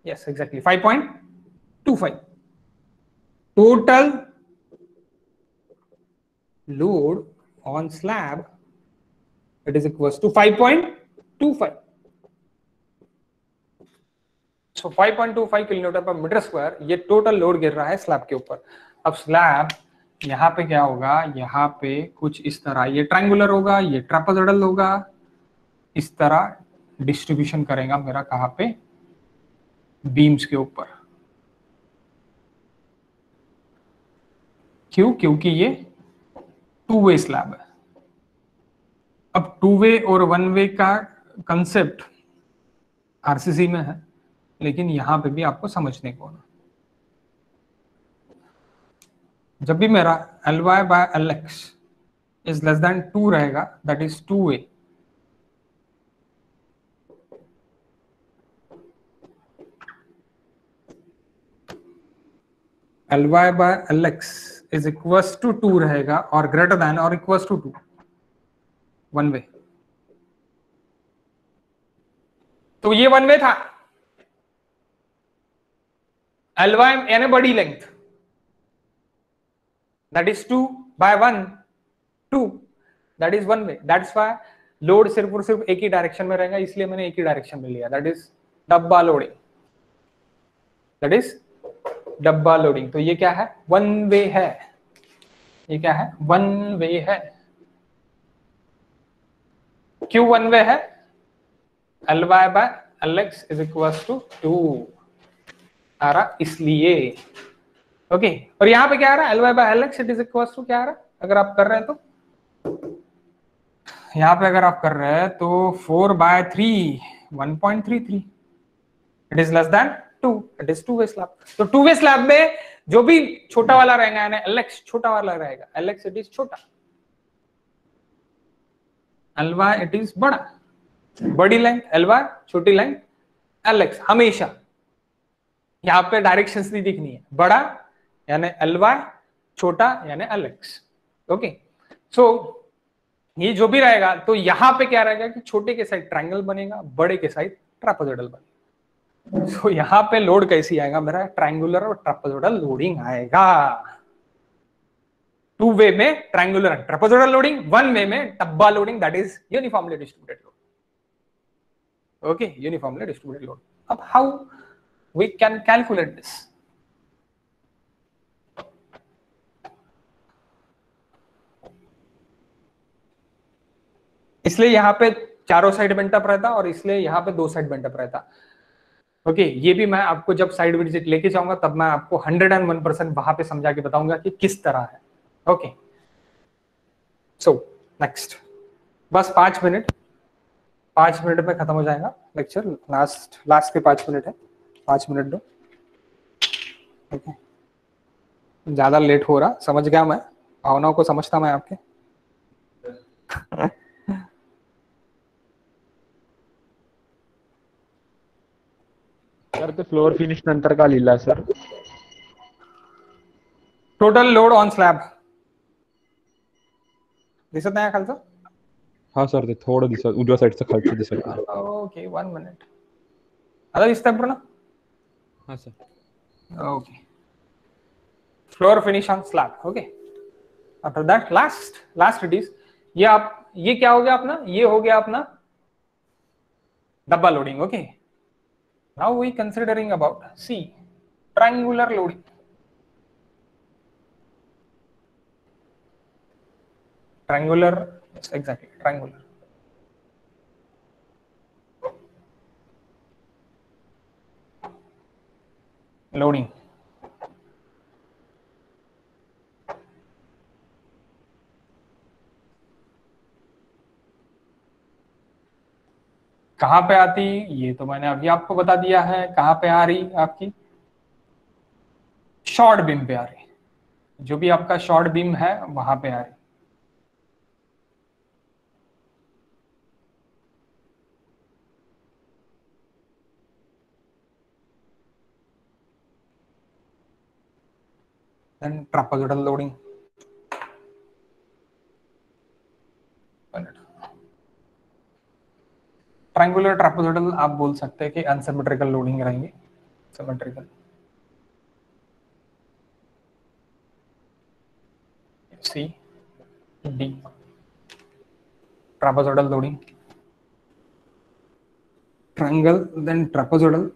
Speaker 1: yes exactly 5.25 total load on slab, it is equals to 5.25. So 5.25 kilometre पर metre square ये total load गिर रहा है slab के ऊपर। अब स्लैब यहाँ पे क्या होगा, यहाँ पे कुछ इस तरह ये ट्रायंगुलर होगा, ये ट्रापेजोइडल होगा, इस तरह डिस्ट्रीब्यूशन करेगा मेरा कहाँ पे, बीम्स के ऊपर। क्यों? क्योंकि ये 2 वे स्लैब है। अब 2 वे और 1 वे का कंसेप्ट आरसीसी में है, लेकिन यहां पे भी आपको समझने को ना, जब भी मेरा Ly by Lx is less than 2 रहेगा, that is 2 way, Ly by Lx is equals to 2 रहेगा और ग्रेटर देन और इक्वल्स टू 2, 1 वे। तो ये 1 वे था, Ly यानी बड़ी length, that is 2 by 1 2, that is 1 way, that's why load सिर्फ और सिर्फ एक ही डायरेक्शन में रहेगा, इसलिए मैंने एक ही डायरेक्शन में लिया, that is डब्बा लोडिंग, that is डब्बा लोडिंग। तो ये क्या है, 1 वे है, ये क्या है, 1 वे है। क्यों 1 वे है, Ly by Lx is equals to 2 आ रहा इसलिए। ओके और यहाँ पे क्या आ रहा है, Ly by Lx it is equals to क्या आ रहा है, अगर आप कर रहे हैं तो यहाँ पे अगर आप कर रहे हैं तो 4/3 1.33, it is less than 2, it is 2 way slab. तो 2 वे स्लैब में जो भी छोटा वाला रहेगा यानी Lx छोटा वाला रहेगा, Lx इट इज छोटा, Ly इट इज बड़ा, बड़ी लेंथ Ly, छोटी लेंथ Lx। हमेशा यहाँ पे डायरेक्शंस नहीं दिखनी है, बड़ा यानी Ly, छोटा यानी Lx। ओके सो ये जो भी रहेगा तो यहाँ पे क्या रहेगा कि छोटे के साइड ट्रायंगल बनेगा, बड़े के साइड ट्रापेजोइडल बनेगा। सो यहाँ पे लोड कैसी आएगा मेरा, ट्रायंगुलर और ट्रापेजोइडल लोडिंग आएगा। 2 वे में triangular and trapezoidal loading, 1 way में डब्बा loading, that is uniformly distributed load. Okay uniformly distributed load. अब how we can calculate this, इसलिए यहाँ पे चारों साइड बेंट अप रहता और इसलिए यहाँ पे 2 साइड बेंट अप रहता। ओके ये भी मैं आपको जब साइड विजिट लेके जाऊंगा तब मैं आपको 101% वहां पे समझा के बताऊंगा कि किस तरह है। ओके सो नेक्स्ट, बस 5 मिनट में खत्म हो जाएगा लेक्चर, लास्ट के 5 मिनट है, 5 मिनट दो। ओके ज्यादा लेट हो रहा, समझ गया मैं, भावनाओं को समझता मैं आपके।
Speaker 2: सर ते फ्लोअर फिनिश नंतर का लिहिला sir?
Speaker 1: Total load on slab दिसत नाही खालचं?
Speaker 2: हा सर, ते थोडं दिसत, उजव्या साईडचं खालचं दिसत नाही.
Speaker 1: Okay 1 minute. आता दिसतंय पूर्ण?
Speaker 2: हा sir.
Speaker 1: Okay. Floor finish on slab. Okay. After that last it is ये क्या हो गया अपना? ये हो गया अपना डब्बा loading. Okay. Now we considering about C triangular loading. Triangular, yes, exactly, triangular. Loading. कहां पे आती? ये तो मैंने अभी आपको बता दिया है. कहां पे आ रही आपकी? शॉर्ट बीम पे आ रही. जो भी आपका शॉर्ट बीम है वहां पे आ रही. Then trapezoidal loading. Triangular trapezoidal आप बोल सकते हैं कि अनसिमेट्रिकल लोडिंग रहेंगे. Symmetrical. C D trapezoidal loading. Triangle, then trapezoidal.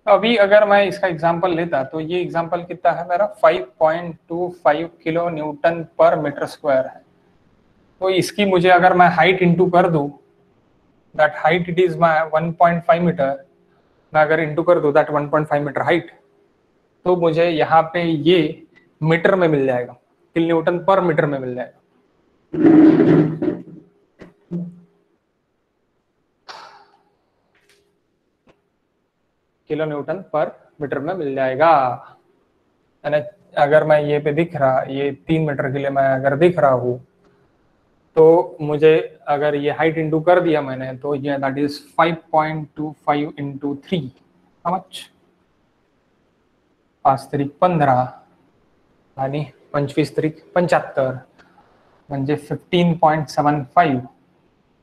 Speaker 1: अभी अगर मैं इसका एग्जांपल लेता तो ये एग्जांपल कितना है मेरा? 5.25 kilo newton per metre square है. तो इसकी मुझे अगर मैं हाइट इंटू कर दूं, that height it is my 1.5 meter. मैं अगर इंटू कर दूं दैट 1.5 मीटर हाइट, तो मुझे यहाँ पे ये मीटर में मिल जाएगा. किलो न्यूटन पर मीटर में मिल जाएगा. किलो न्यूटन पर मीटर में मिल जाएगा. अगर मैं ये पे दिख रहा, ये 3 मीटर के लिए मैं अगर दिख रहा हूँ, तो मुझे अगर ये हाइट इंटू कर दिया मैंने, तो ये that is 5.25 into 3. How much? 5 त्रिक 15 आणि 25 त्रिक 75 म्हणजे 15.75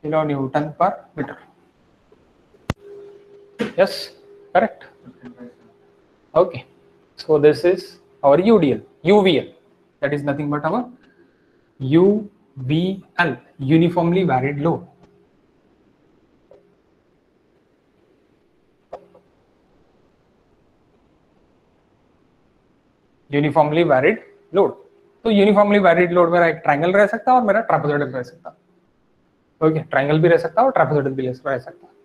Speaker 1: kilo newton per meter. Yes, correct. Okay, so this is our UVL. That is nothing but our UVL, uniformly varied load. Uniformly varied load. तो यूनिफॉर्मली वैरिड लोड मेरा एक triangle रह सकता है और मेरा ट्रापेजोइडल रह सकता है. ओके, ट्रायंगल भी रह सकता है और ट्रापेजोइडल भी रह सकता है.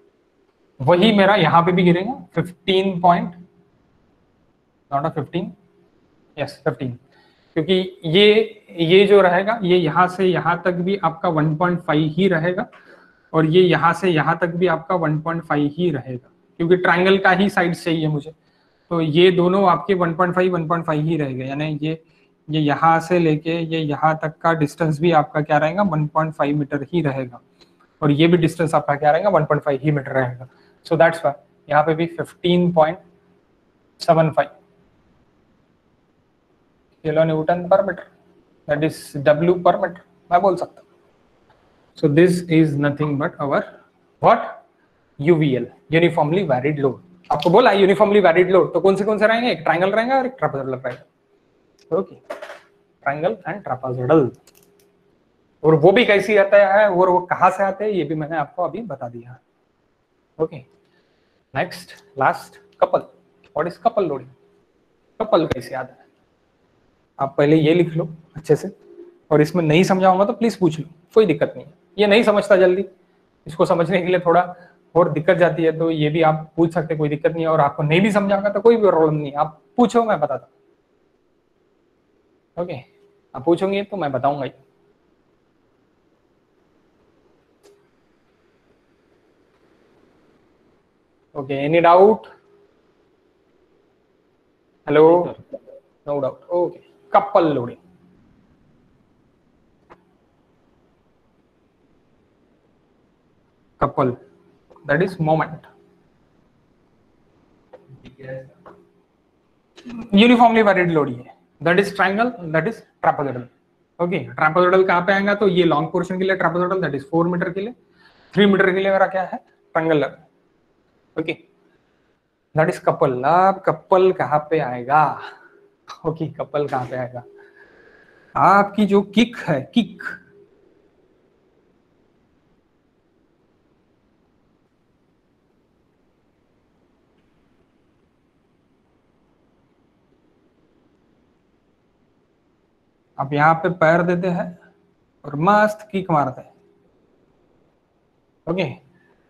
Speaker 1: वही मेरा यहाँ पे भी गिरेगा 15 पॉइंट, नॉट 15, यस 15, क्योंकि ये जो रहेगा ये यहाँ से यहाँ तक भी आपका 1.5 ही रहेगा और ये यहाँ से यहाँ तक भी आपका 1.5 ही रहेगा, क्योंकि ट्रायंगल का ही साइड चाहिए मुझे. तो ये दोनों आपके 1.5 ही रहेगा. यानी ये यहाँ से लेके ये यहाँ तक का डिस्टेंस भी आपका क्या रहेगा? 1.5 मीटर ही रहेगा. और ये भी डिस्टेंस आपका क्या रहेगा? 1.5 ही मीटर रहेगा. सो दैट्स व्हाई यहाँ पे भी 15.75 kilo newton per meter, that is W पर मीटर मैं बोल सकता हूँ. So this is nothing but our what? UVL, uniformly varied load. आपको बोला यूनिफॉर्मली वैरिड लोड, तो कौन से रहेंगे? एक ट्रायंगल रहेगा और एक ट्रापेजोइडल रहेगा. Okay, triangle and trapezoidal. और वो भी कैसी आता है और वो कहाँ से आते हैं ये भी मैंने आपको अभी बता दिया. Okay, next last couple. What is couple loading? Couple कैसे आता है? आप पहले ये लिख लो अच्छे से, और इसमें नहीं समझाऊंगा तो प्लीज पूछ लो, कोई दिक्कत नहीं है. ये नहीं समझता जल्दी, इसको समझने के लिए थोड़ा और दिक्कत जाती है तो ये भी आप पूछ सकते, कोई दिक्कत नहीं है। और आपको नहीं भी समझाऊंगा तो कोई भी प्रॉब्लम नहीं, आप पूछो मैं बताता हूँ। ओके, आप पूछोगे तो मैं बताऊंगा ही। Okay, any doubt? Hello? No doubt. Okay, couple loading. Couple that is moment, uniformly varied loading है, that is triangle, that is trapezoidal. Okay, trapezoidal कहाँ पे आएगा? तो ये लॉन्ग पोर्शन के लिए ट्रापेजोइडल, दैट इज 4 मीटर के लिए, 3 मीटर के लिए मेरा क्या है? Triangular. Okay, that is couple. अब कपल कहाँ पे आएगा? ओके, कपल कहाँ पे आएगा? आपकी जो किक है, किक, आप यहाँ पे पैर देते हैं और मस्त किक मारते हैं। ओके,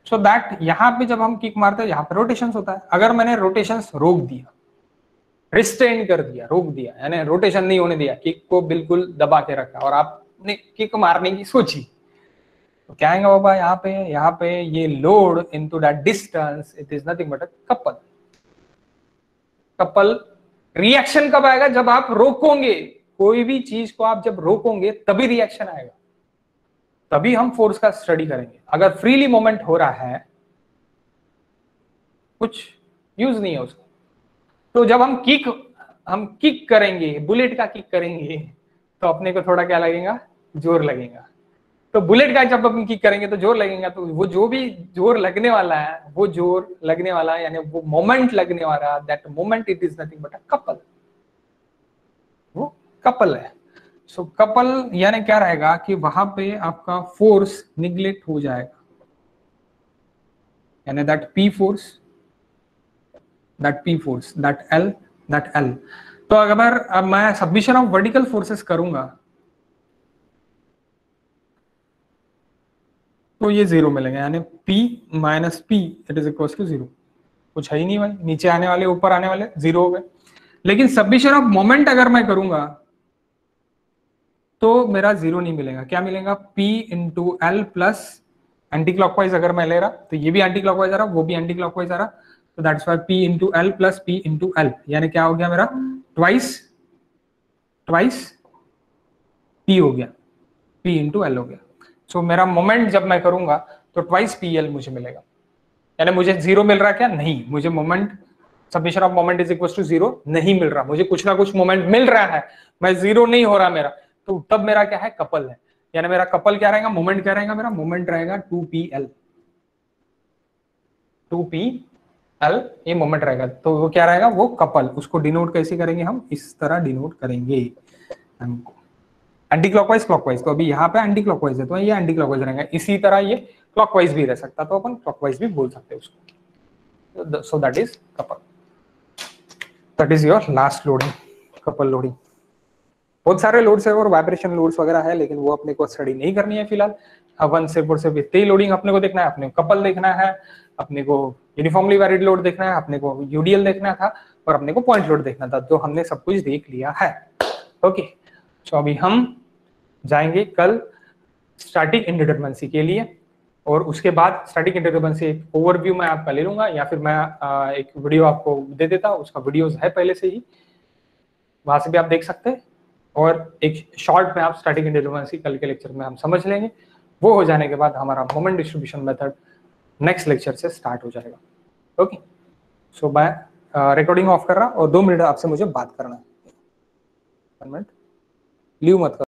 Speaker 1: सो दैट यहाँ पे जब हम किक मारते हैं यहाँ पे रोटेशंस होता है। अगर मैंने रोटेशंस रोक दिया, रिस्ट्रेन कर दिया, रोक दिया, यानी रोटेशन नहीं होने दिया, किक को बिल्कुल दबा के रखा और आपने किक मारने की सोची, तो क्या आएगा बाबा? यहाँ पे ये load into that distance, it is nothing but a couple. Couple reaction कब आएगा? जब आप रोकोगे कोई भी चीज को, आप जब रोकोगे तभी रिएक्शन आएगा, तभी हम फोर्स का स्टडी करेंगे। अगर फ्रीली मोमेंट हो रहा है कुछ यूज नहीं है उसका। तो जब हम किक करेंगे, बुलेट का किक करेंगे, तो अपने को थोड़ा क्या लगेगा? जोर लगेगा। तो बुलेट का जब हम किक करेंगे तो जोर लगेगा, तो वो जो भी जोर लगने वाला है, वो जोर लगने वाला है, यानी वो मोमेंट लगने वाला, that moment it is nothing but a couple. वो कपल है। सो कपल यानी क्या रहेगा कि वहां पे आपका फोर्स निग्लेक्ट हो जाएगा, यानी that P force, that L, that L. तो अगर अब मैं सबमिशन ऑफ वर्टिकल फोर्सेस करूंगा तो ये 0 मिलेगा, यानी P minus P it is equal to 0। कुछ है ही नहीं भाई, नीचे आने वाले ऊपर आने वाले 0 हो गए। लेकिन सबमिशन ऑफ मोमेंट अगर मैं करूंगा तो मेरा 0 नहीं मिलेगा। क्या मिलेगा? P into L plus, anti clockwise अगर मैं ले रहा तो ये भी एंटी क्लॉकवाइज आ रहा, वो भी एंटी क्लॉकवाइज आ रहा, तो that's why P into L plus P into L, यानी क्या हो गया मेरा? ट्वाइस P हो गया, P इंटू एल हो गया। सो मेरा मोमेंट जब मैं करूंगा तो ट्वाइस पी एल मुझे मिलेगा, यानी मुझे 0 मिल रहा है क्या? नहीं, मुझे moment, submission of moment is equal to 0 नहीं मिल रहा, मुझे कुछ ना कुछ मोमेंट मिल रहा है, मैं 0 नहीं हो रहा मेरा। तो तब मेरा क्या है? कपल है। यानी मेरा कपल क्या रहेगा? मोमेंट क्या रहेगा? मेरा मोमेंट रहेगा 2pl, 2pl ये मोमेंट रहेगा। तो वो क्या रहेगा? वो कपल। उसको डिनोट कैसे करेंगे हम? इस तरह डिनोट करेंगे एंटी क्लॉकवाइज क्लॉकवाइज। तो अभी यहाँ पे एंटी क्लॉकवाइज है तो ये एंटी क्लॉकवाइज रहेगा, इसी तरह ये क्लॉकवाइज भी रह सकता, तो अपन क्लॉकवाइज भी बोल सकते हैं उसको। सो that is couple, that is your last loading, couple loading. बहुत सारे लोड्स है और वाइब्रेशन लोड्स वगैरह है, लेकिन वो अपने को स्टडी नहीं करनी है फिलहाल। अपन सिर्फ और सिर्फ इतनी लोडिंग अपने को देखना है, अपने को कपल देखना है, अपने को यूनिफॉर्मली वैरिड लोड देखना है, अपने को यूडीएल देखना था और अपने को पॉइंट लोड देखना था, तो हमने सब कुछ देख लिया है। ओके, तो अभी हम जाएंगे कल स्टैटिक इंडिटरमिनेंसी के लिए, और उसके बाद स्टैटिक इंडिटरमिनेंसी एक ओवरव्यू मैं आपका ले लूंगा, या फिर मैं एक वीडियो आपको दे देता, उसका वीडियोस है पहले से ही, वहां से भी आप देख सकते हैं। और एक शॉर्ट में आप स्टैटिक इंडिटरमिनेंसी कल के लेक्चर में हम समझ लेंगे। वो हो जाने के बाद हमारा moment distribution method next lecture से स्टार्ट हो जाएगा। ओके, सो मैं रिकॉर्डिंग ऑफ कर रहा और 2 मिनट आपसे मुझे बात करना है। 1 मिनट लीव मत करो।